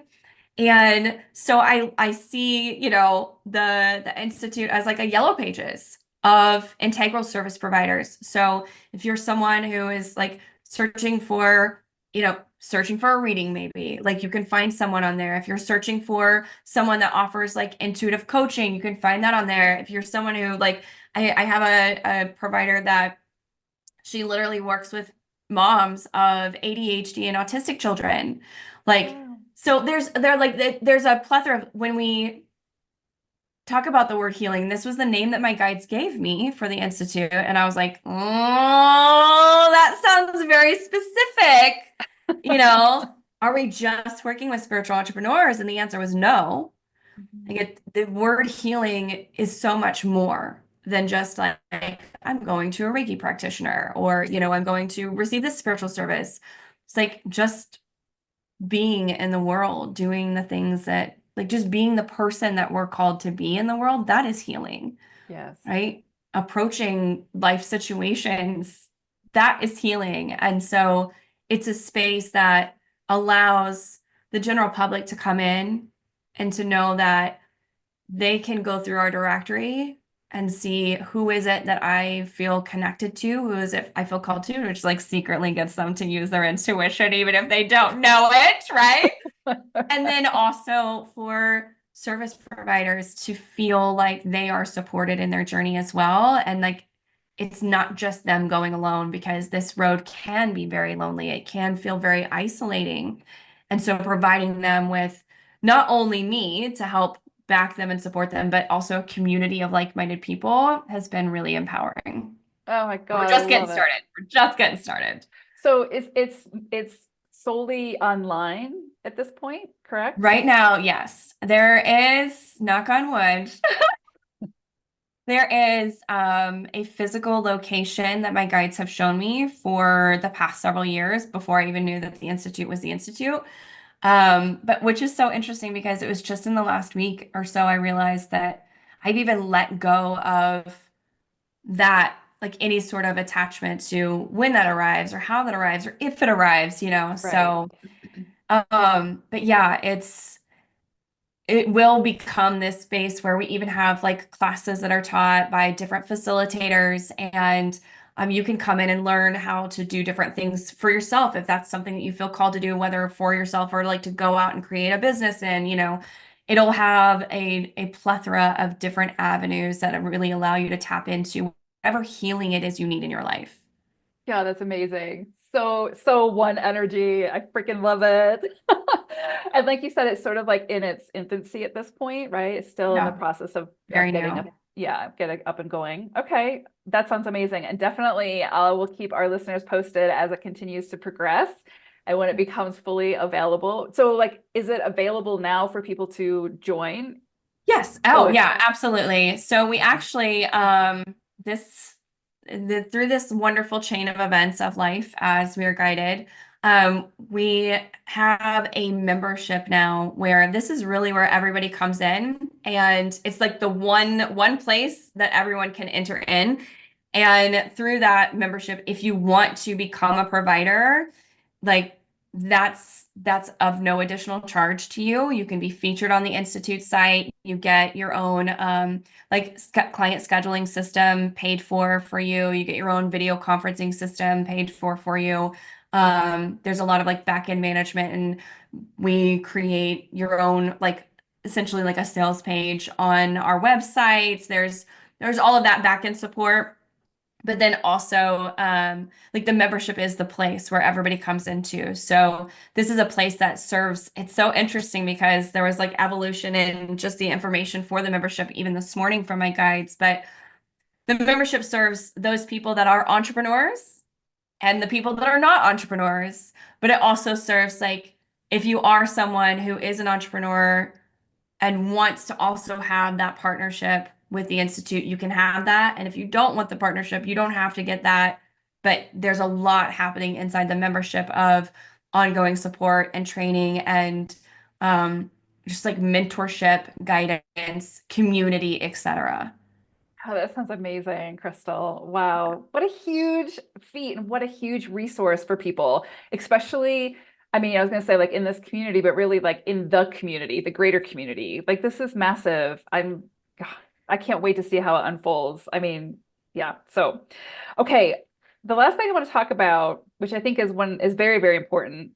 And so I see, the institute as like a yellow pages of integral service providers. So if you're someone who is like searching for a reading, maybe like you can find someone on there. If you're searching for someone that offers like intuitive coaching, you can find that on there. If you're someone who like I have a provider that she literally works with moms of ADHD and autistic children. Like, Wow. so there's a plethora of when we talk about the word healing. This was the name that my guides gave me for the institute, and I was like, oh, that sounds very specific. You know, are we just working with spiritual entrepreneurs? And the answer was no. Mhm. Like the word healing is so much more than just like I'm going to a Reiki practitioner or I'm going to receive this spiritual service. It's like just being in the world, doing the things that like just being the person that we're called to be in the world, that is healing, Yes. right? Approaching life situations, that is healing. And so it's a space that allows the general public to come in and to know that they can go through our directory and see who is it that I feel connected to, who is it I feel called to, which like secretly gets them to use their intuition even if they don't know it, right? And then also for service providers to feel like they are supported in their journey as well. And like it's not just them going alone because this road can be very lonely. It can feel very isolating. And so providing them with not only me to help back them and support them, but also a community of like-minded people has been really empowering. Oh my We're God, I just getting love it. started. We're just getting started. So it's solely online at this point, correct? Right now, yes, there is, knock on wood, there is a physical location that my guides have shown me for the past several years before I even knew that the Institute was the Institute. But which is so interesting because it was just in the last week or so I realized that I've even let go of that, like any sort of attachment to when that arrives or how that arrives or if it arrives. Right. So, but yeah, it will become this space where we even have like classes that are taught by different facilitators and you can come in and learn how to do different things for yourself if that's something that you feel called to do, whether for yourself or like to go out and create a business and it'll have a plethora of different avenues that really allow you to tap into whatever healing it is you need in your life. Yeah, that's amazing. So one energy. I freaking love it. And like you said, it's sort of like in its infancy at this point, right? It's still in the Yeah, process of very getting up, new. yeah, getting up and going. Okay, that sounds amazing. And definitely we'll keep our listeners posted as it continues to progress and when it becomes fully available. So like, is it available now for people to join? Yes. Oh, Oh, it's yeah, absolutely. So we actually this through this wonderful chain of events of life as we are guided, we have a membership now where this is really where everybody comes in and it's like the one place that everyone can enter in. And through that membership, if you want to become a provider, like that's of no additional charge to you. You can be featured on the Institute site. You get your own like client scheduling system paid for you. You get your own video conferencing system paid for you. There's a lot of like back end management, and we create your own like essentially like a sales page on our websites. There's all of that back end support. But then also, like the membership is the place where everybody comes into. So this is a place that serves, it's so interesting because there was like evolution in just the information for the membership, even this morning from my guides. But the membership serves those people that are entrepreneurs and the people that are not entrepreneurs. But it also serves like if you are someone who is an entrepreneur and wants to also have that partnership with the Institute, you can have that. And if you don't want the partnership, you don't have to get that. But there's a lot happening inside the membership of ongoing support and training and um, just like mentorship, guidance, community, etc. Oh, that sounds amazing, Crystal. Wow. What a huge feat and what a huge resource for people, especially, I mean, I was going to say like in this community, but really like in the community, the greater community. Like this is massive. God, I can't wait to see how it unfolds. I mean, yeah. So, okay. The last thing I want to talk about, which I think is very, very important,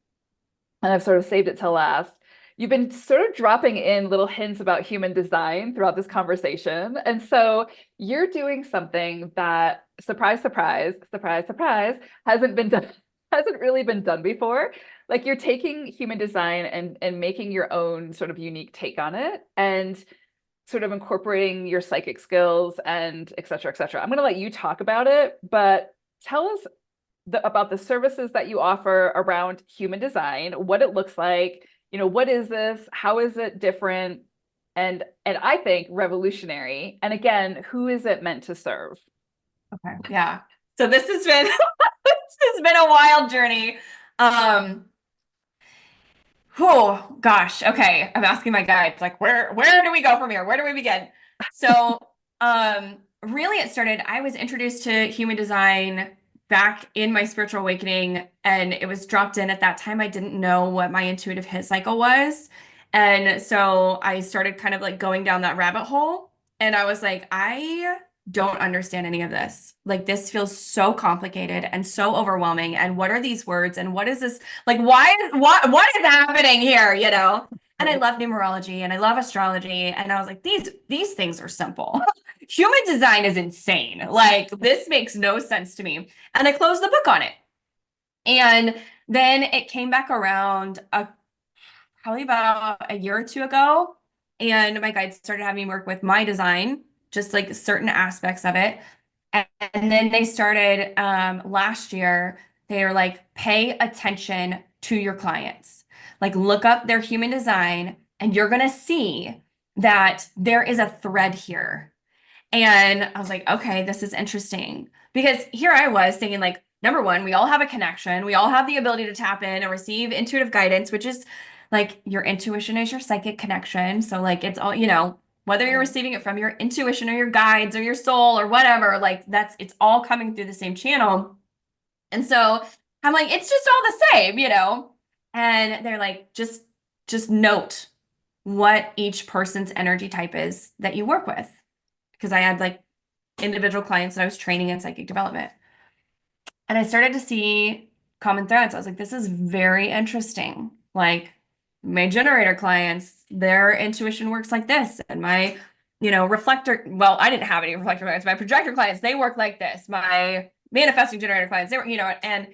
and I've sort of saved it till last. You've been sort of dropping in little hints about human design throughout this conversation. And so you're doing something that, surprise, surprise, surprise, surprise, hasn't been done, hasn't really been done before. Like you're taking human design and making your own sort of unique take on it and sort of incorporating your psychic skills and et cetera, et cetera. I'm going to let you talk about it, but tell us about the services that you offer around human design, what it looks like, what is this? How is it different? And I think revolutionary. And again, who is it meant to serve? Okay. Yeah. So this has been this has been a wild journey. Um, Oh gosh. Okay. I'm asking my guides, like, where do we go from here? Where do we begin? So, really it started, I was introduced to human design back in my spiritual awakening, and it was dropped in at that time. I didn't know what my intuitive hit cycle was. And so I started kind of like going down that rabbit hole, and I was like, I don't understand any of this. Like, this feels so complicated and so overwhelming. And what are these words? And what is this? Like, what is happening here, you know? And I Right. love numerology and I love astrology. And I was like, these things are simple. Human design is insane. Like, this makes no sense to me. And I closed the book on it. And then it came back around probably about a year or two ago. And my guides started having me work with my design, just like certain aspects of it. And then they started last year, they were like, pay attention to your clients. Like, look up their human design, and you're going to see that there is a thread here. And I was like, okay, this is interesting. Because here I was thinking, like, number one, we all have a connection. We all have the ability to tap in and receive intuitive guidance, which is like your intuition is your psychic connection. So, like, it's all, whether you're Right. receiving it from your intuition or your guides or your soul or whatever, like, it's all coming through the same channel. And so I'm like, it's just all the same. And they're like, just note what each person's energy type is that you work with, because I had like individual clients that I was training in psychic development. And I started to see common threads. I was like, this is very interesting. Like, my generator clients, their intuition works like this. And my, reflector, well, I didn't have any reflector clients. My projector clients, they work like this. My manifesting generator clients, they were, and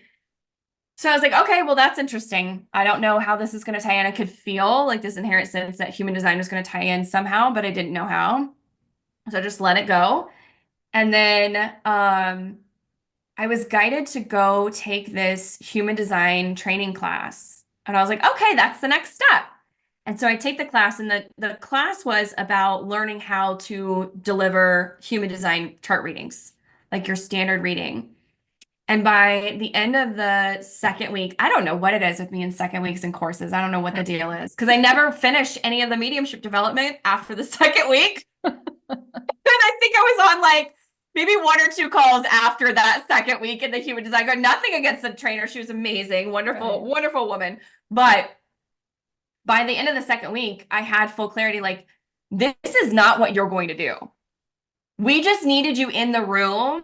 so I was like, okay, well, that's interesting. I don't know how this is going to tie in. I could feel like this inherent sense that human design was going to tie in somehow, but I didn't know how. So I just let it go. And then I was guided to go take this human design training class. And I was like, okay, that's the next step. And so I take the class, and the class was about learning how to deliver human design chart readings, like your standard reading. And by the end of the second week, I don't know what it is with me in second weeks and courses. I don't know what the deal is, because I never finish any of the mediumship development after the second week. And I think I was on like maybe one or two calls after that second week in the human design. Got nothing against the trainer. She was amazing, wonderful, Right. wonderful woman. But by the end of the second week, I had full clarity, like, this is not what you're going to do. We just needed you in the room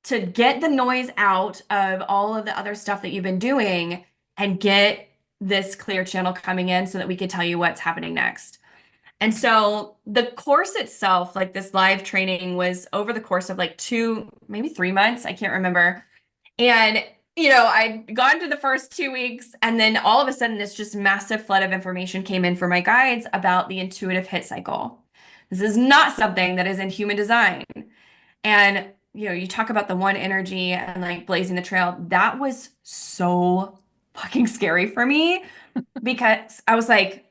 to get the noise out of all of the other stuff that you've been doing and get this clear channel coming in so that we could tell you what's happening next. And so the course itself, like this live training, was over the course of like 2, maybe 3 months. I can't remember. And, I'd gone to the first 2 weeks, and then all of a sudden, this just massive flood of information came in for my guides about the intuitive hit cycle. This is not something that is in human design. And, you talk about the one energy and like blazing the trail. That was so fucking scary for me because I was like,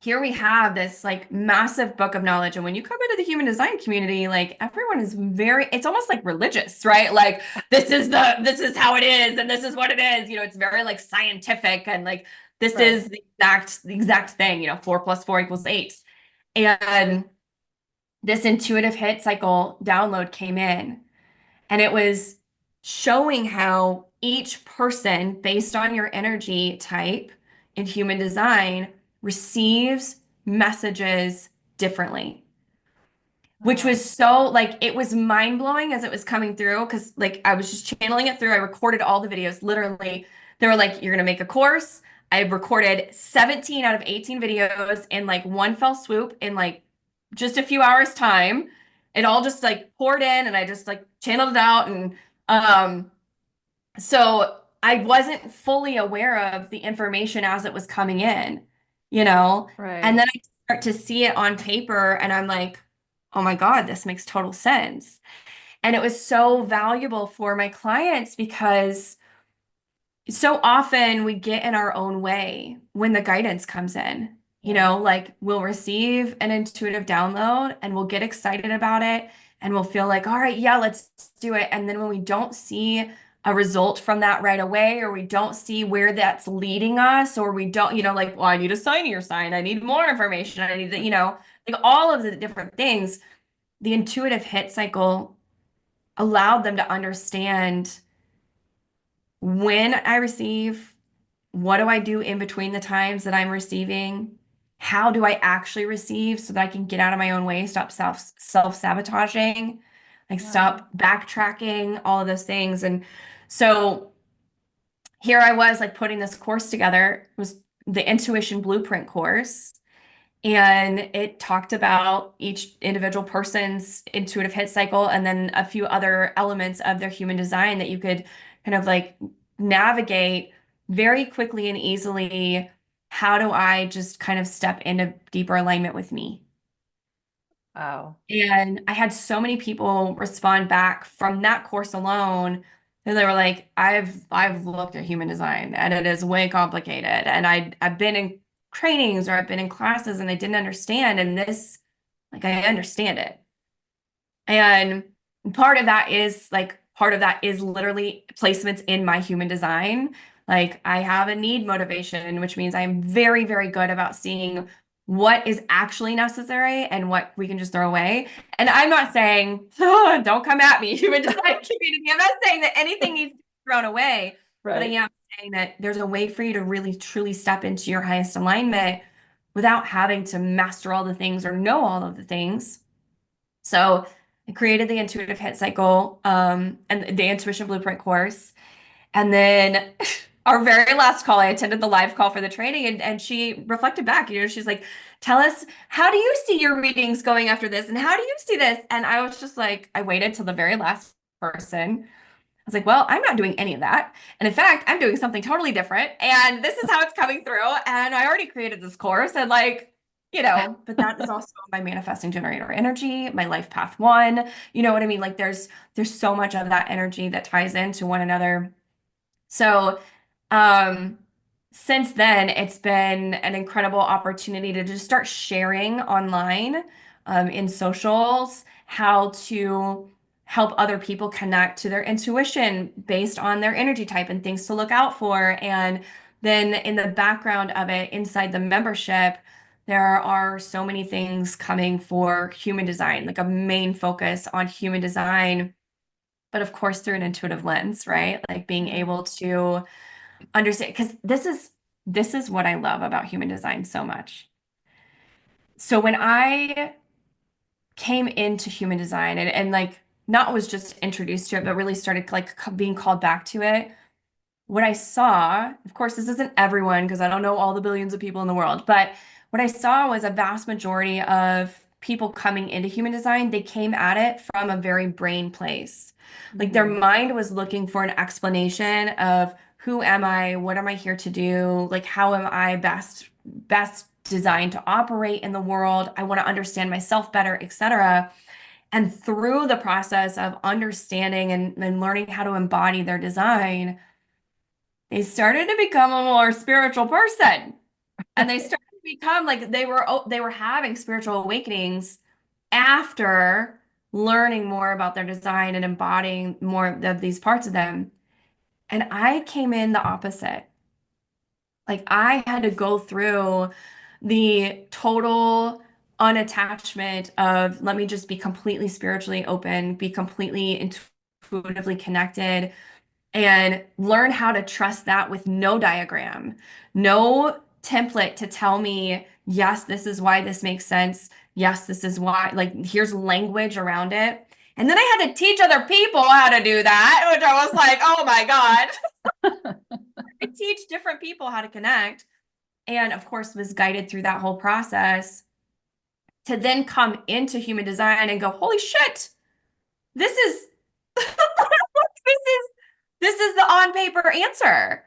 here we have this like massive book of knowledge. And when you come into the human design community, like everyone is it's almost like religious, right? Like this is how it is, and this is what it is. It's very like scientific, and like this Right. is the exact thing, 4 + 4 = 8. And this intuitive hit cycle download came in, and it was showing how each person, based on your energy type in human design, receives messages differently, which Wow. was so like it was mind blowing as it was coming through because like I was just channeling it through. I recorded all the videos. Literally, they were like, "You're gonna make a course." I recorded 17 out of 18 videos in like one fell swoop in like just a few hours time. It all just like poured in, and I just like channeled it out. And um so I wasn't fully aware of the information as it was coming in, you know? And Right. then I start to see it on paper, and I'm like, oh my God, this makes total sense. And it was so valuable for my clients because so often we get in our own way when the guidance comes in. Yeah. Like we'll receive an intuitive download and we'll get excited about it, and we'll feel like, all right, yeah, let's do it. And then when we don't see a result from that right away, or we don't see where that's leading us, or we don't, like, well, I need a sign of your sign. I need more information. I need like all of the different things. The intuitive hit cycle allowed them to understand when I receive. What do I do in between the times that I'm receiving? How do I actually receive so that I can get out of my own way, stop self-sabotaging, like Wow. stop backtracking, all of those things. And so here I was like putting this course together. It was the Intuition Blueprint course. And it talked about each individual person's intuitive hit cycle and then a few other elements of their human design that you could kind of like navigate very quickly and easily. How do I just kind of step into deeper alignment with me? Wow. And I had so many people respond back from that course alone. And they were like, I've looked at human design and it is way complicated. And I've been in trainings or I've been in classes and I didn't understand. And this, like I understand it. And part of that is literally placements in my human design. Like I have a need motivation, which means I'm very, very good about seeing what is actually necessary and what we can just throw away. And I'm not saying, oh, don't come at me, human design community. I'm not saying that anything needs to be thrown away, but I Right. am saying that there's a way for you to really truly step into your highest alignment without having to master all the things or know all of the things. So I created the intuitive hit cycle and the intuition blueprint course. And then our very last call, I attended the live call for the training, and she reflected back, she's like, tell us, how do you see your readings going after this? And how do you see this? And I was just like, I waited till the very last person. I was like, well, I'm not doing any of that. And in fact, I'm doing something totally different. And this is how it's coming through. And I already created this course. And like, but that is also my manifesting generator energy, my life path one. You know what I mean? Like there's so much of that energy that ties into one another. So, um, since then, it's been an incredible opportunity to just start sharing online, in socials, how to help other people connect to their intuition based on their energy type and things to look out for. And then in the background of it, inside the membership, there are so many things coming for human design, like a main focus on human design, but of course through an intuitive lens, right? Like being Yeah. able to understand, because this is what I love about human design so much. So when I came into human design and like not was just introduced to it, but really started like being called back to it, what I saw, of course, this isn't everyone because I don't know all the billions of people in the world, but what I saw was a vast majority of people coming into human design, they came at it from a very brain place. Like their Mhm. mind was looking for an explanation of who am I? What am I here to do? Like how am I best designed to operate in the world? I want to understand myself better, etc. And through the process of understanding and learning how to embody their design, they started to become a more spiritual person. And they started to become like they were having spiritual awakenings after learning more about their design and embodying more of these parts of them. And I came in the opposite. Like I had to go through the total unattachment of let me just be completely spiritually open, be completely intuitively connected, and learn how to trust that with no diagram, no template to tell me, yes, this is why this makes sense. Yes, this is why, like, here's language around it. And then I had to teach other people how to do that, which I was like, oh my God. I teach different people how to connect. And of course, was guided through that whole process to then come into human design and go, holy shit, this is this is this is the on paper answer.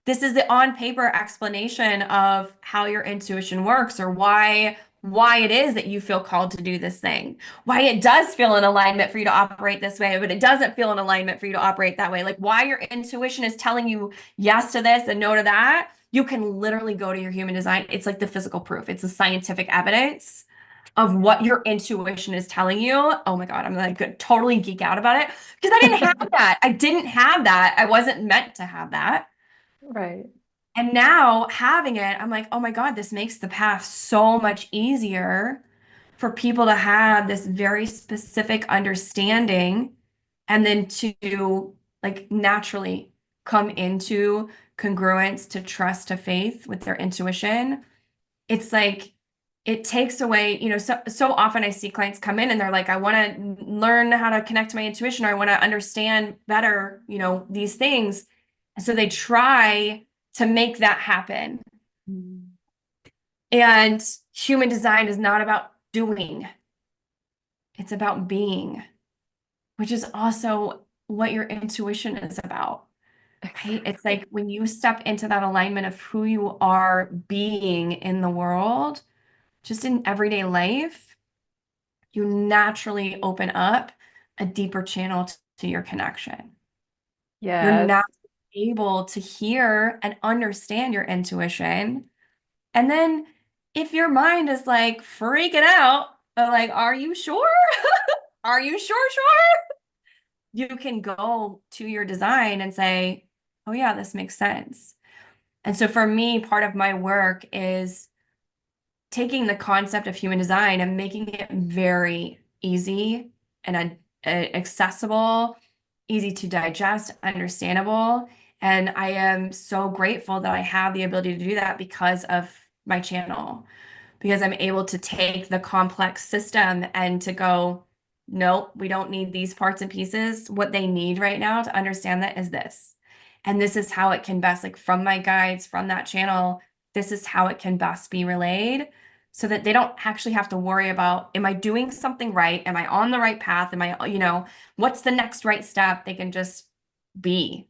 This is the on paper explanation of how your intuition works or why it is that you feel called to do this thing. Why it does feel in alignment for you to operate this way, but it doesn't feel in alignment for you to operate that way. Like why your intuition is telling you yes to this and no to that. You can literally go to your human design. It's like the physical proof. It's the scientific evidence of what your intuition is telling you. Oh my God, I'm like totally geek out about it because I didn't have that. I didn't have that. I wasn't meant to have that. Right. And now having it, I'm like, oh my God, this makes the path so much easier for people to have this very specific understanding and then to like naturally come into congruence to trust to faith with their intuition. It's like it takes away, so often I see clients come in and they're like, I want to learn how to connect to my intuition or I want to understand better, these things. And so they try to make that happen. Mm. And human design is not about doing, it's about being, which is also what your intuition is about, right? It's Exactly. like when you step into that alignment of who you are being in the world, just in everyday life, you naturally open up a deeper channel to your connection. You're Yes. now able to hear and understand your intuition. And then if your mind is like freaking out, like, are you sure? Are you sure? You can go to your design and say, oh, yeah, this makes sense. And so for me, part of my work is taking the concept of human design and making it very easy and accessible, easy to digest, understandable. And I am so grateful that I have the ability to do that because of my channel, because I'm able to take the complex system and to go, nope, we don't need these parts and pieces. What they need right now to understand that is this. And this is how it can best, like from my guides, from that channel, this is how it can best be relayed so that they don't actually have to worry about, am I doing something right? Am I on the right path? Am I, what's the next right step? They can just be,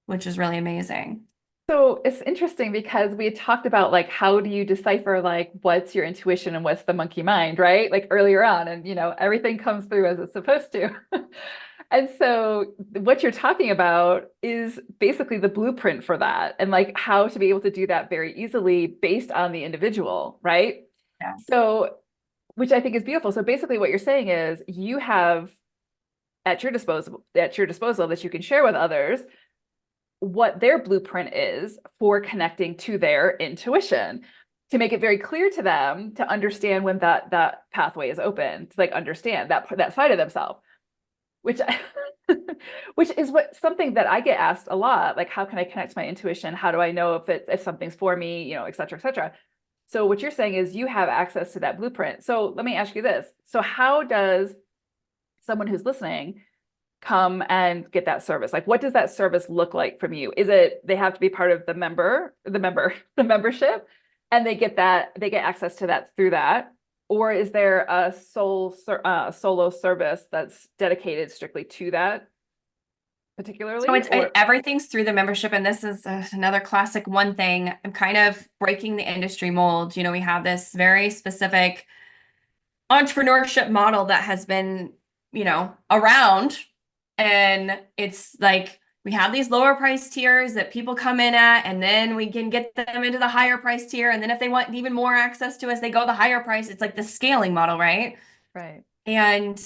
which is really amazing. So it's interesting because we had talked about like how do you decipher like what's your intuition and what's the monkey mind, right? Like earlier on, and everything comes through as it's supposed to. And so what you're talking about is basically the blueprint for that and like how to be able to do that very easily based on the individual, right? Yeah. So, which I think is beautiful. So basically what you're saying is you have at your disposal that you can share with others what their blueprint is for connecting to their intuition to make it very clear to them to understand when that pathway is open to like understand that side of themselves, which which is what something that I get asked a lot, like how can I connect to my intuition, how do I know if something's for me, et cetera, et cetera. So what you're saying is you have access to that blueprint. So let me ask you this, so how does someone who's listening come and get that service? Like, what does that service look like from you? Is it they have to be part of the membership? and they get access to that through that? Or is there a solo service that's dedicated strictly to that So particularly? Or everything's through the membership, and this is another classic one thing. I'm kind of breaking the industry mold. We have this very specific entrepreneurship model that has been, around. And it's like we have these lower price tiers that people come in at, and then we can get them into the higher price tier. And then if they want even more access to us, they go the higher price. It's like the scaling model, right? right. And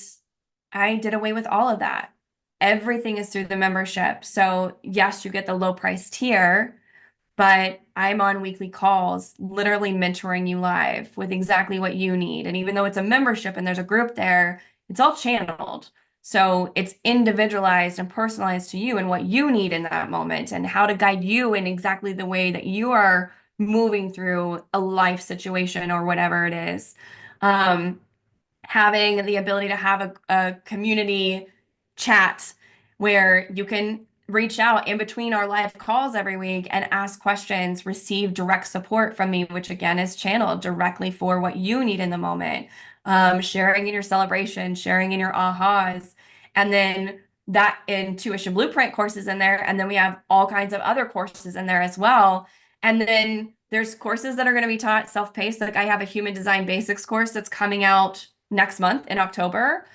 I did away with all of that. Everything is through the membership. So yes, you get the low price tier, but I'm on weekly calls, literally mentoring you live with exactly what you need. And even though it's a membership and there's a group there, it's all channeled. So it's individualized and personalized to you and what you need in that moment and how to guide you in exactly the way that you are moving through a life situation or whatever it is. Um, Having the ability to have a community chat where you can reach out in between our live calls every week and ask questions, receive direct support from me, which again is channeled directly for what you need in the moment. Sharing in your celebration, sharing in your ahas, and then that intuition blueprint courses in there. And then we have all kinds of other courses in there as well. And then there's courses that are going to be taught self-paced. Like I have a human design basics course that's coming out next month in October.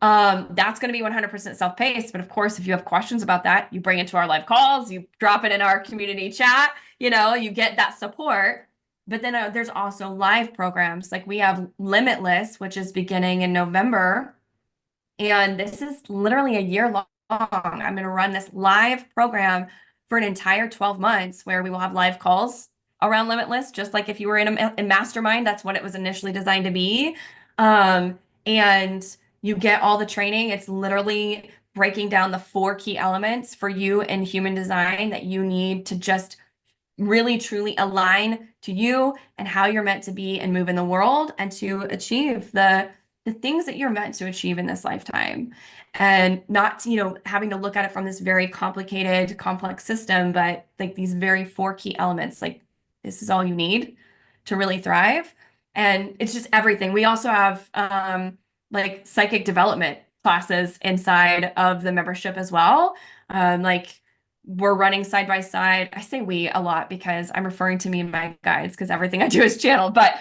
That's going to be 100% self-paced. But of course, if you have questions about that, you bring it to our live calls, you drop it in our community chat, you get that support. But then there's also live programs. Like we have Limitless, which is beginning in November. And this is literally a year long. I'm going to run this live program for an entire 12 months where we will have live calls around Limitless, just like if you were in a mastermind, that's what it was initially designed to be. And you get all the training. It's literally breaking down the 4 key elements for you in human design that you need to just really truly align to you and how you're meant to be and move in the world and to achieve the things that you're meant to achieve in this lifetime. And not, having to look at it from this very complicated, complex system, but like these very 4 key elements, like this is all you need to really thrive. And it's just everything. We also have like psychic development classes inside of the membership as well. Like we're running side by side. I say we a lot because I'm referring to me and my guides because everything I do is channeled. But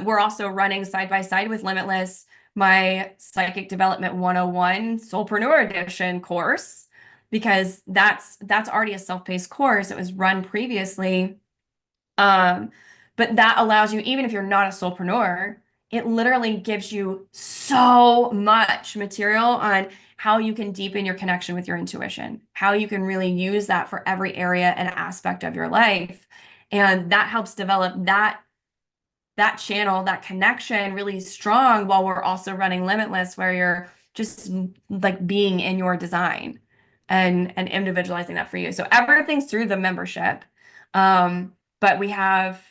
we're also running side by side with Limitless, my Psychic Development 101 Soulpreneur Edition course, because that's already a self-paced course. It was run previously. But that allows you, even if you're not a soulpreneur, it literally gives you so much material on how you can deepen your connection with your intuition, how you can really use that for every area and aspect of your life. And that helps develop that channel, that connection really strong while we're also running Limitless, where you're just like being in your design and individualizing that for you. So everything's through the membership. But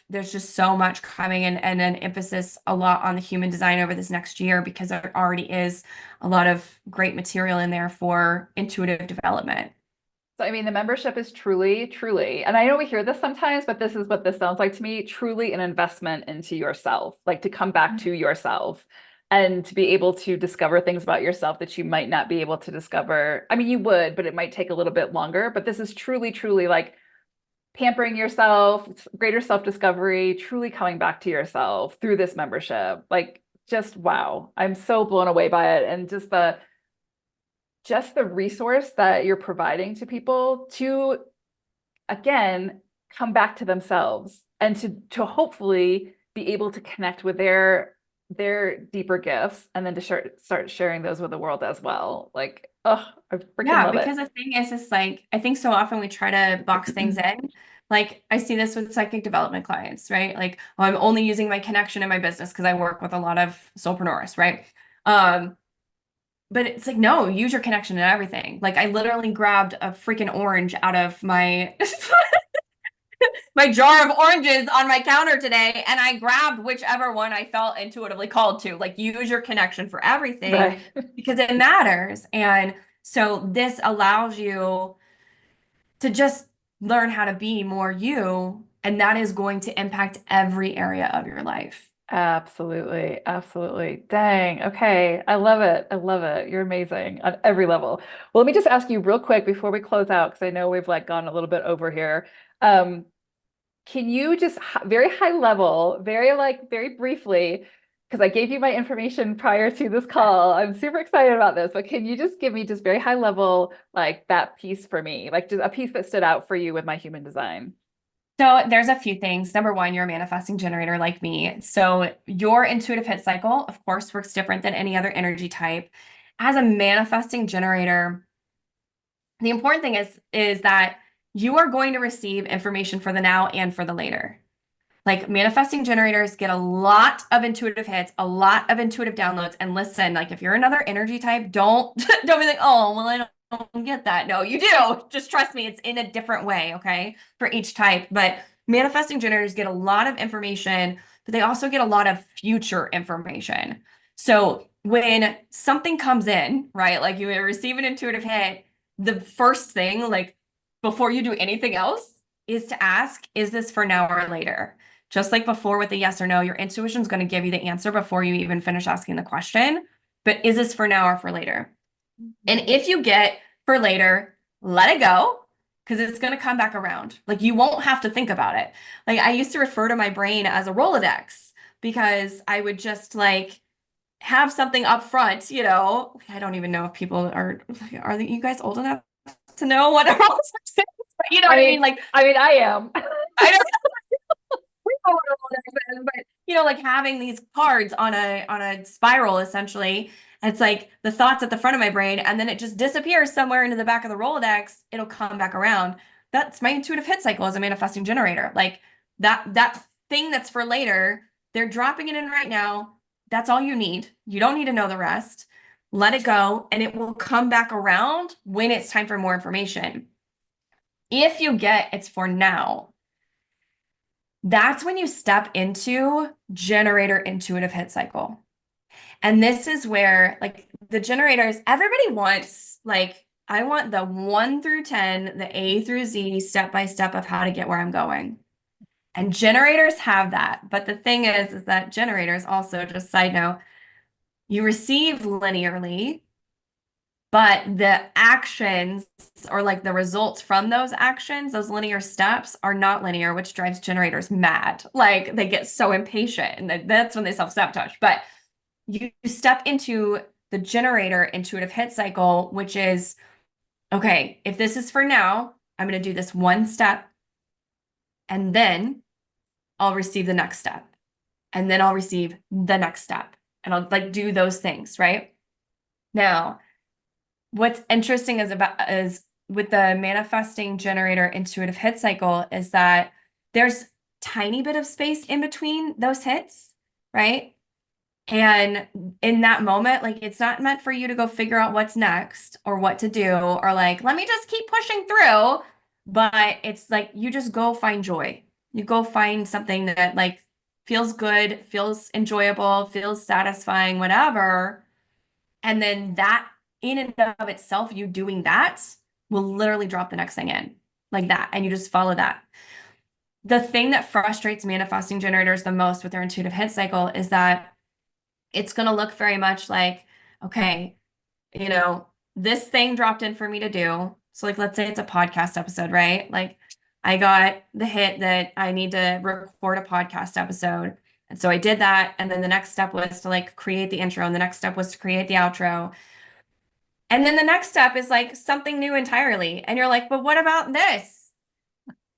there's just so much coming and an emphasis a lot on the human design over this next year because there already is a lot of great material in there for intuitive development. So, I mean, the membership is truly, truly, and I know we hear this sometimes, but this is what this sounds like to me, truly an investment into yourself, like to come back to yourself and to be able to discover things about yourself that you might not be able to discover. I mean, you would, but it might take a little bit longer. But this is truly, truly like pampering yourself, greater self-discovery, truly coming back to yourself through this membership. Like, just wow. I'm so blown away by it. And just the resource that you're providing to people to, again, come back to themselves and to hopefully be able to connect with their deeper gifts and then to start sharing those with the world as well. Like, oh, I freaking Yeah, love it. because the thing is, it's like, I think so often we try to box things in. Like, I see this with psychic development clients, right? Like, oh, I'm only using my connection in my business because I work with a lot of soulpreneurs, right? Um, but it's like, no, use your connection in everything. Like, I literally grabbed a freaking orange out of my my jar of oranges on my counter today, and I grabbed whichever one I felt intuitively called to. Like, use your connection for everything Right. because it matters. And so this allows you to just learn how to be more you And that is going to impact every area of your life. Absolutely. Absolutely. Dang. Okay. I love it. I love it. You're amazing on every level. Well, let me just ask you real quick before we close out, because I know we've like gone a little bit over here. Um, can you just very high level, very briefly, because I gave you my information prior to this call. I'm super excited about this, but can you just give me just very high level, like that piece for me, like just a piece that stood out for you with my human design? So there's a few things. Number one, you're a manifesting generator like me. So your intuitive hit cycle, of course, works different than any other energy type. As a manifesting generator, the important thing is that you are going to receive information for the now and for the later. Like manifesting generators get a lot of intuitive hits, a lot of intuitive downloads. And listen, like if you're another energy type, don't don't be like, oh, well, I don't get that. No, you do. Just trust me, it's in a different way, okay, for each type. But manifesting generators get a lot of information, but they also get a lot of future information. So when something comes in, right, like you receive an intuitive hit, the first thing, like before you do anything else, is to ask, is this for now or later? Just like before with the yes or no, your intuition is going to give you the answer before you even finish asking the question. But is this for now or for later? And if you get for later, let it go because it's going to come back around. Like you won't have to think about it. Like I used to refer to my brain as a Rolodex because I would just like have something up front, you know. I don't even know if people are you guys old enough to know what a Rolodex is? But you know I what I mean, mean? Like I am. I don't we know what a Rolodex is, but you know, like having these cards on a spiral essentially. It's like the thoughts at the front of my brain, and then it just disappears somewhere into the back of the Rolodex. It'll come back around. That's my intuitive hit cycle as a manifesting generator. Like that thing that's for later, they're dropping it in right now. That's all you need. You don't need to know the rest. Let it go, and it will come back around when it's time for more information. If you get it's for now, that's when you step into generator intuitive hit cycle. And this is where, like, the generators, everybody wants, like, I want the 1 through 10, the A through Z, step by step of how to get where I'm going. And generators have that. But the thing is that generators also, just side note, you receive linearly, but the actions or like the results from those actions, those linear steps are not linear, which drives generators mad. Like they get so impatient and that's when they self-sabotage. But you step into the generator intuitive hit cycle, which is, okay, if this is for now, I'm going to do this one step and then I'll receive the next step. And then I'll receive the next step. And I'll like do those things, right? Now, what's interesting is with the manifesting generator intuitive hit cycle is that there's tiny bit of space in between those hits, right? And in that moment, like it's not meant for you to go figure out what's next or what to do or like, let me just keep pushing through. But it's like you just go find joy. You go find something that like feels good, feels enjoyable, feels satisfying, whatever. And then that in and of itself, you doing that will literally drop the next thing in like that. And you just follow that. The thing that frustrates manifesting generators the most with their intuitive hit cycle is that it's going to look very much like, okay, you know, this thing dropped in for me to do. So, like, let's say it's a podcast episode, right? Like, I got the hit that I need to record a podcast episode. And so I did that. And then the next step was to like create the intro. And the next step was to create the outro. And then the next step is like something new entirely. And you're like, but what about this?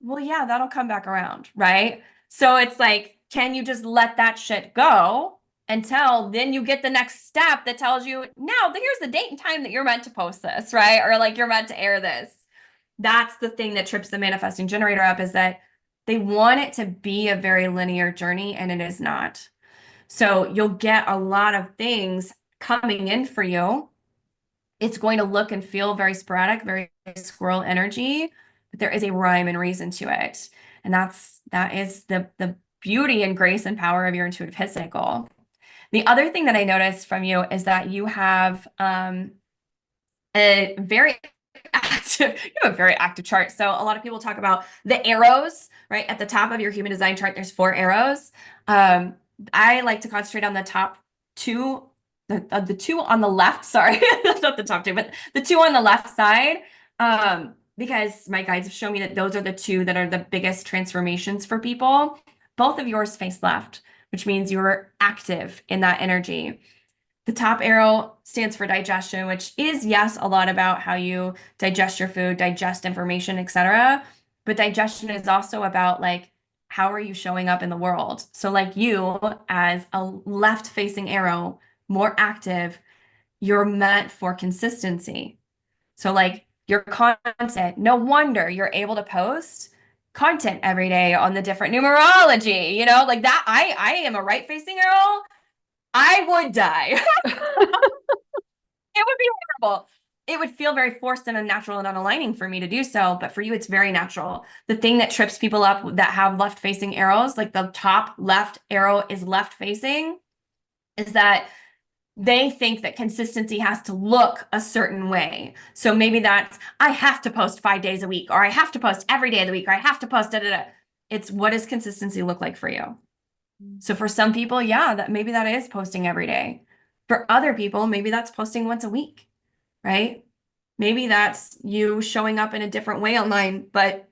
Well, yeah, that'll come back around, right? So it's like, can you just let that shit go until then you get the next step that tells you, now here's the date and time that you're meant to post this, right? Or like you're meant to air this. That's the thing that trips the manifesting generator up is that they want it to be a very linear journey and it is not. So you'll get a lot of things coming in for you. It's going to look and feel very sporadic, very squirrel energy, but there is a rhyme and reason to it. And that is the beauty and grace and power of your intuitive hit cycle. The other thing that I noticed from you is that you have a very active, you have a very active chart. So a lot of people talk about the arrows, right? At the top of your human design chart, there's 4 arrows. Um, I like to concentrate on the top two, the two on the left. Sorry, that's not the top two, but the two on the left side. Because my guides have shown me that those are the two that are the biggest transformations for people. Both of yours face left, which means you're active in that energy. The top arrow stands for digestion, which is, yes, a lot about how you digest your food, digest information, etc. But digestion is also about like, how are you showing up in the world? So, like you, as a left-facing arrow, more active, you're meant for consistency. So, like your content, no wonder you're able to post content every day on the different numerology, like that. I am a right-facing arrow. I would die. It would be horrible. It would feel very forced and unnatural and unaligning for me to do so, but for you, it's very natural. The thing that trips people up that have left facing arrows, like the top left arrow is left facing, is that they think that consistency has to look a certain way. So maybe that's, I have to post 5 days a week, or I have to post every day of the week, or I have to post da da da. It's what does consistency look like for you? So for some people, yeah, that maybe that is posting every day. For other people, maybe that's posting once a week, right? Maybe that's you showing up in a different way online, but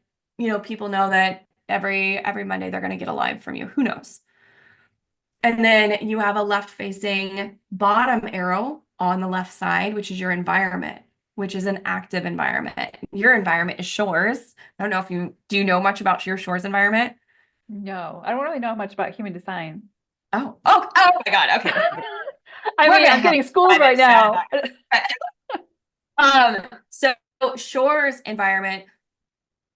people know that every Monday they're going to get a live from you. Who knows? And then you have a left-facing bottom arrow on the left side, which is your environment, which is an active environment. Your environment is shores. I don't know if do you know much about your shores environment? No, I don't really know much about human design. Oh my God. Okay. I mean, I'm getting schooled right now. So Shore's environment,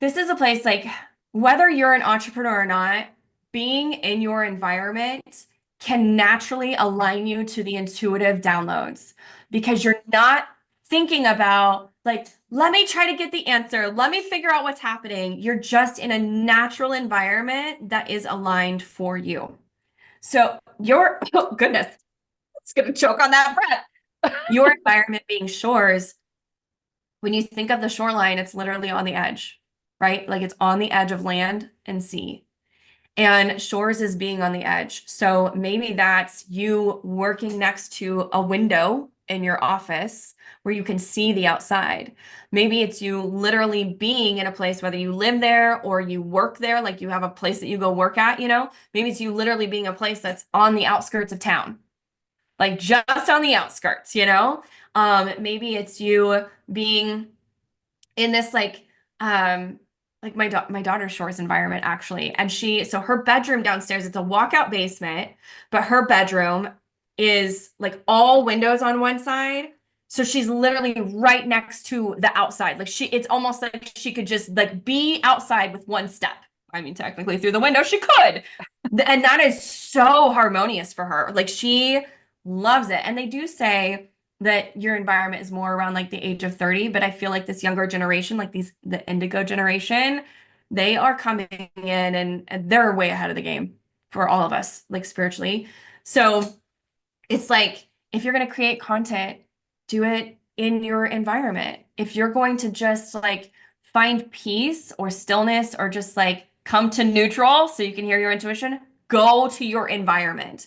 this is a place like whether you're an entrepreneur or not, being in your environment can naturally align you to the intuitive downloads because you're not thinking about like, let me try to get the answer. Let me figure out what's happening. You're just in a natural environment that is aligned for you. So oh goodness, it's gonna choke on that breath. Your environment being shores, when you think of the shoreline, it's literally on the edge, right? Like it's on the edge of land and sea. And shores is being on the edge. So maybe that's you working next to a window in your office where you can see the outside. Maybe it's you literally being in a place, whether you live there or you work there, like you have a place that you go work at, maybe it's you literally being a place that's on the outskirts of town, like just on the outskirts, maybe it's you being in this like my daughter's shores environment actually, and so her bedroom downstairs, it's a walkout basement, but her bedroom is like all windows on one side, so she's literally right next to the outside. Like it's almost like she could just like be outside with one step. I mean, technically through the window she could, and that is so harmonious for her. Like she loves it. And they do say that your environment is more around like the age of 30, but I feel like this younger generation, like the indigo generation, they are coming in and they're way ahead of the game for all of us, like spiritually. So it's like, if you're going to create content, do it in your environment. If you're going to just like find peace or stillness or just like come to neutral so you can hear your intuition, go to your environment.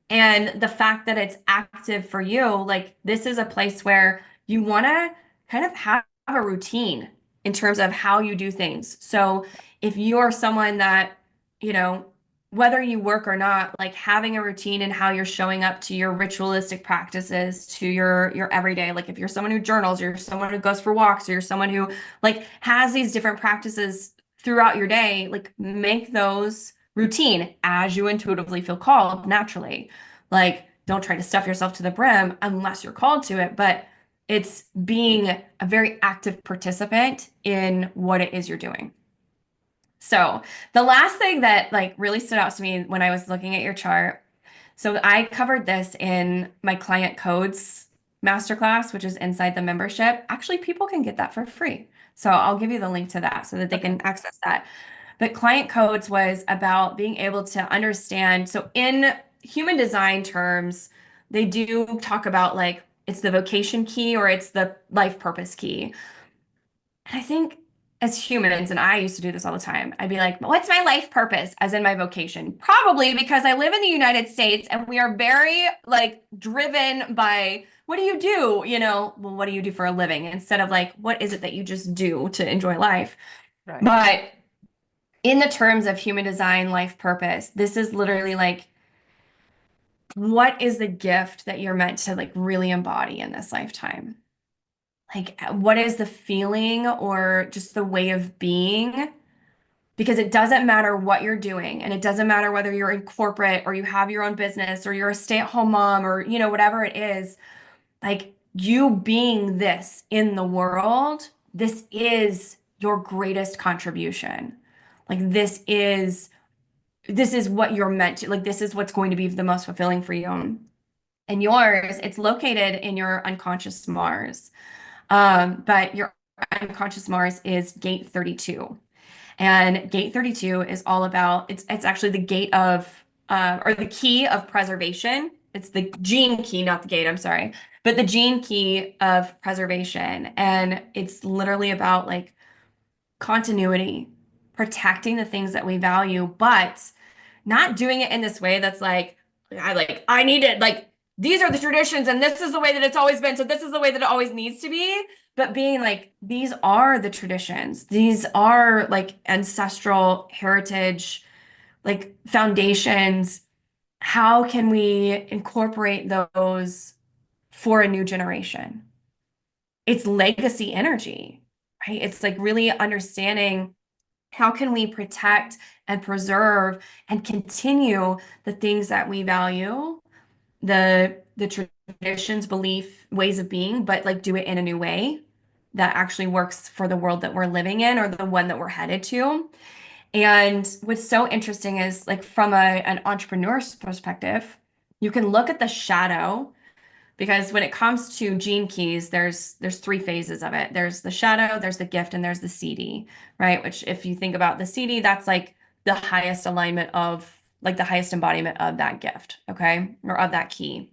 And the fact that it's active for you, like this is a place where you want to kind of have a routine in terms of how you do things. So if you're someone that, whether you work or not, like having a routine and how you're showing up to your ritualistic practices, to your everyday, like if you're someone who journals, or you're someone who goes for walks, or you're someone who like has these different practices throughout your day, like make those routine as you intuitively feel called naturally. Like, don't try to stuff yourself to the brim unless you're called to it, but it's being a very active participant in what it is you're doing. So the last thing that like really stood out to me when I was looking at your chart, so I covered this in my client codes masterclass, which is inside the membership. Actually, people can get that for free. So I'll give you the link to that so that they can access that. But client codes was about being able to understand. So in human design terms, they do talk about like it's the vocation key or it's the life purpose key. And I think as humans, and I used to do this all the time, I'd be like, what's my life purpose, as in my vocation? Probably because I live in the United States and we are very like driven by what do you do? Well, what do you do for a living? Instead of like, what is it that you just do to enjoy life? Right. But in the terms of human design life purpose, this is literally like, what is the gift that you're meant to like really embody in this lifetime? Like, what is the feeling or just the way of being? Because it doesn't matter what you're doing, and it doesn't matter whether you're in corporate or you have your own business or you're a stay-at-home mom or, whatever it is, like you being this in the world, this is your greatest contribution. Like this is what you're meant to, like this is what's going to be the most fulfilling for you. And yours, it's located in your unconscious Mars. But your unconscious Mars is gate 32. And gate 32 is all about it's actually the gate of or the key of preservation. It's the gene key, not the gate, I'm sorry, but the gene key of preservation. And it's literally about like continuity, protecting the things that we value, but not doing it in this way that's I need it, like these are the traditions and this is the way that it's always been, so this is the way that it always needs to be. But being like, these are the traditions, these are like ancestral heritage, like foundations. How can we incorporate those for a new generation? It's legacy energy, right? It's like really understanding how can we protect and preserve and continue the things that we value, the traditions, belief, ways of being, but like do it in a new way that actually works for the world that we're living in or the one that we're headed to. And what's so interesting is like from an entrepreneur's perspective, you can look at the shadow because when it comes to gene keys, there's three phases of it. There's the shadow, there's the gift, and there's the CD, right? Which if you think about the CD, that's like the highest alignment of like the highest embodiment of that gift, okay? Or of that key.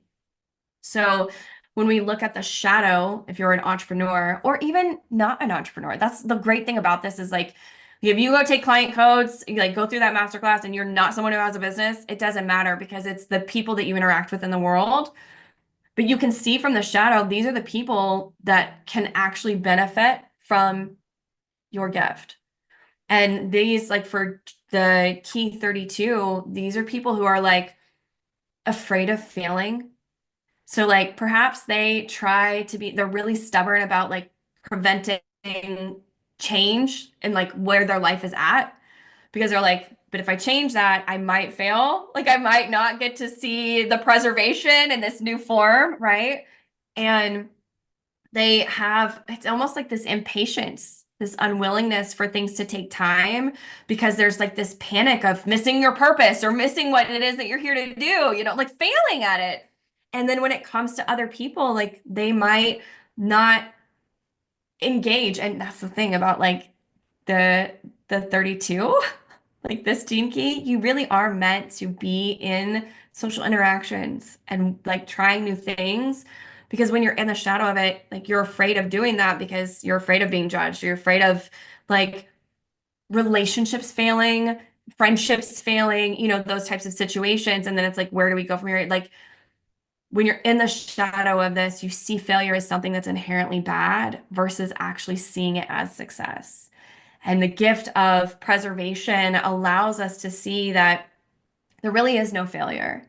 So when we look at the shadow, if you're an entrepreneur or even not an entrepreneur, that's the great thing about this is like if you go take client codes, you like go through that masterclass and you're not someone who has a business, it doesn't matter because it's the people that you interact with in the world. But you can see from the shadow, these are the people that can actually benefit from your gift. And these, like for the key 32, these are people who are like afraid of failing. So, like, perhaps they're really stubborn about like preventing change and like where their life is at because they're like, but if I change that, I might fail. Like, I might not get to see the preservation in this new form, right? And it's almost like this impatience, this unwillingness for things to take time because there's like this panic of missing your purpose or missing what it is that you're here to do, like failing at it. And then when it comes to other people, like they might not engage. And that's the thing about like the the 32, like this gene key, you really are meant to be in social interactions and like trying new things. Because when you're in the shadow of it, like you're afraid of doing that because you're afraid of being judged. You're afraid of like relationships failing, friendships failing, those types of situations. And then it's like, where do we go from here? Like when you're in the shadow of this, you see failure as something that's inherently bad versus actually seeing it as success. And the gift of preservation allows us to see that there really is no failure.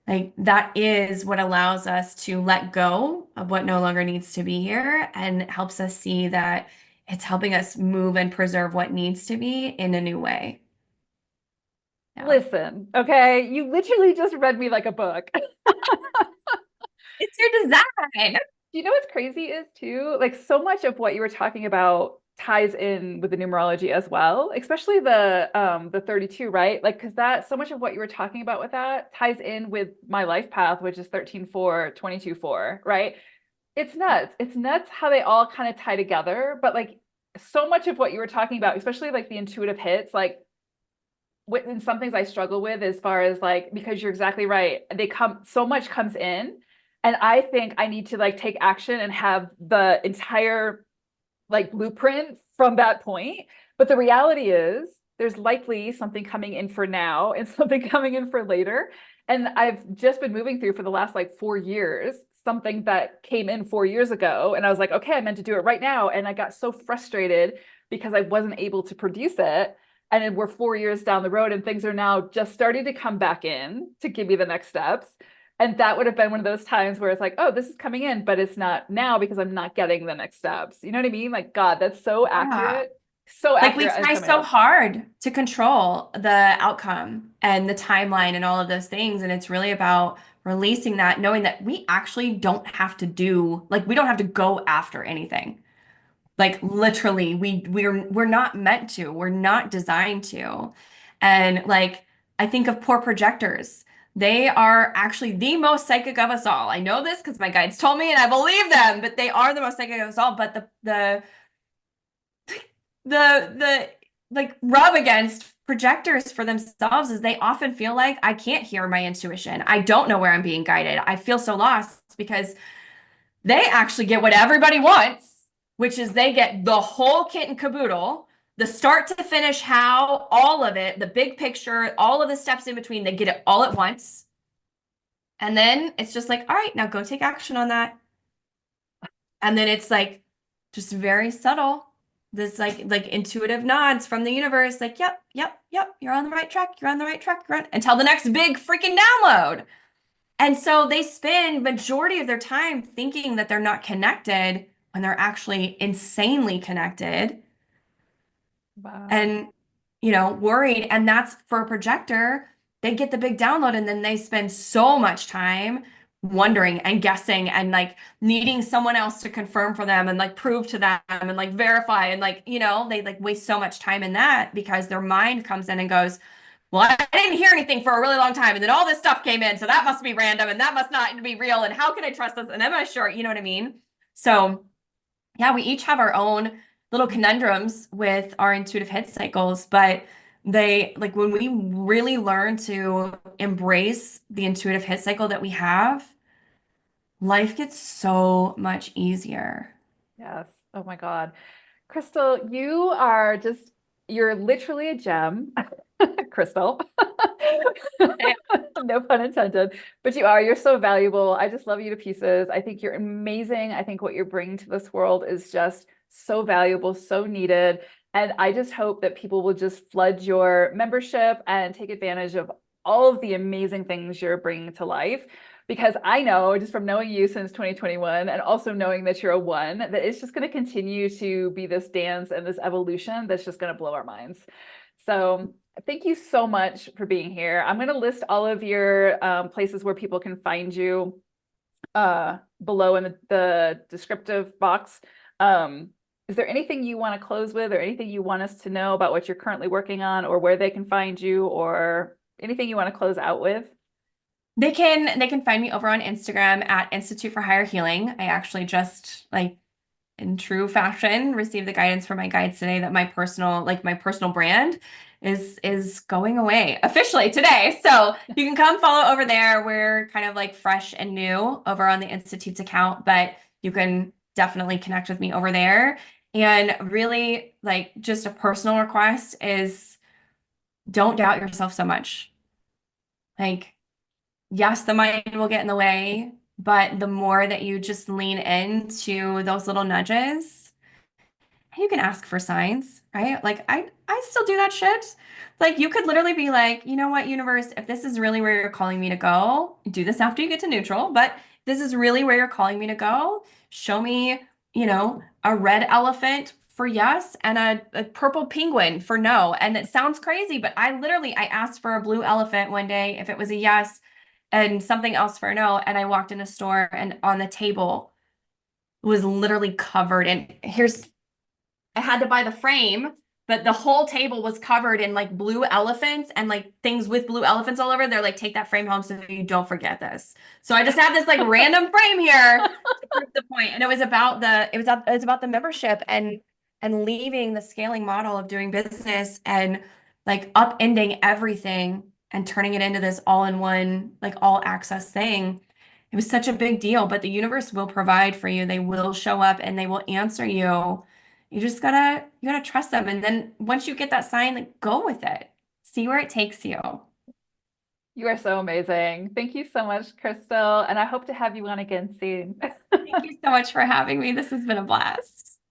Like that is what allows us to let go of what no longer needs to be here and helps us see that it's helping us move and preserve what needs to be in a new way. Yeah. Listen, okay, you literally just read me like a book. It's your design. You know what's crazy is too, like so much of what you were talking about ties in with the numerology as well, especially the 32, right? Like because that so much of what you were talking about with that ties in with my life path, which is 13-4, 22-4, right? It's nuts. It's nuts how they all kind of tie together, but like so much of what you were talking about, especially like the intuitive hits, like in some things I struggle with as far as like because you're exactly right. So much comes in and I think I need to like take action and have the entire like blueprint from that point. But the reality is there's likely something coming in for now and something coming in for later. And I've just been moving through for the last like 4 years, something that came in 4 years ago. And I was like, okay, I meant to do it right now. And I got so frustrated because I wasn't able to produce it. And then we're 4 years down the road and things are now just starting to come back in to give me the next steps. And that would have been one of those times where it's like, oh, this is coming in, but it's not now because I'm not getting the next steps. You know what I mean? Like, God, that's so Yeah. accurate. So Like we accurate as try coming so up. hard to control the outcome and the timeline and all of those things. And it's really about releasing that, knowing that we actually don't have to do, like, we don't have to go after anything. Like literally, we're not meant to. We're not designed to. And like I think of poor projectors. They are actually the most psychic of us all. I know this because my guides told me and I believe them, but they are the most psychic of us all. But the like rub against projectors for themselves is they often feel like I can't hear my intuition. I don't know where I'm being guided. I feel so lost because they actually get what everybody wants, which is they get the whole kit and caboodle, the start to finish, how, all of it, the big picture, all of the steps in between, they get it all at once. And then it's just like, all right, now go take action on that. And then it's like just very subtle. This like intuitive nods from the universe, like, yep, yep, yep, you're on the right track, you're on the right track, you're on until the next big freaking download. And so they spend majority of their time thinking that they're not connected when they're actually insanely connected Wow. and, worried. And that's for a projector. They get the big download and then they spend so much time wondering and guessing and like needing someone else to confirm for them and like prove to them and like verify and like, they like waste so much time in that because their mind comes in and goes, well, I didn't hear anything for a really long time. And then all this stuff came in. So that must be random and that must not be real. And how can I trust this? And am I sure? You know what I mean? So yeah, we each have our own little conundrums with our intuitive hit cycles, but they like when we really learn to embrace the intuitive hit cycle that we have, life gets so much easier. Yes. Oh my God. Crystal, you are just, you're literally a gem. Crystal. Yeah. No pun intended, but you are. You're so valuable. I just love you to pieces. I think you're amazing. I think what you're bringing to this world is just so valuable, so needed. And I just hope that people will just flood your membership and take advantage of all of the amazing things you're bringing to life. Because I know just from knowing you since 2021 and also knowing that you're a one, that it's just going to continue to be this dance and this evolution that's just going to blow our minds. So thank you so much for being here. I'm going to list all of your places where people can find you below in the descriptive box. Is there anything you want to close with or anything you want us to know about what you're currently working on or where they can find you or anything you want to close out with? They can find me over on Instagram at Institute for Higher Healing. I actually just like in true fashion received the guidance from my guides today that my personal brand is going away officially today. So you can come follow over there. We're kind of like fresh and new over on the Institute's account, but you can definitely connect with me over there. And really like just a personal request is don't doubt yourself so much. Like yes, the mind will get in the way, but the more that you just lean into those little nudges, you can ask for signs, right? Like I still do that shit. Like you could literally be like, you know what, universe, if this is really where you're calling me to go, do this after you get to neutral, but if this is really where you're calling me to go, show me, a red elephant for yes and a purple penguin for no. And it sounds crazy, but I asked for a blue elephant one day if it was a yes and something else for a no. And I walked in a store and on the table was literally covered in I had to buy the frame, but the whole table was covered in like blue elephants and like things with blue elephants all over. They're like, take that frame home so you don't forget this. So I just have this like random frame here to prove the point. And it was about the membership and leaving the scaling model of doing business and like upending everything and turning it into this all-in-one, like all access thing. It was such a big deal, but the universe will provide for you. They will show up and they will answer you You gotta trust them. And then once you get that sign, like go with it. See where it takes you. You are so amazing. Thank you so much, Crystal. And I hope to have you on again soon. Thank you so much for having me. This has been a blast.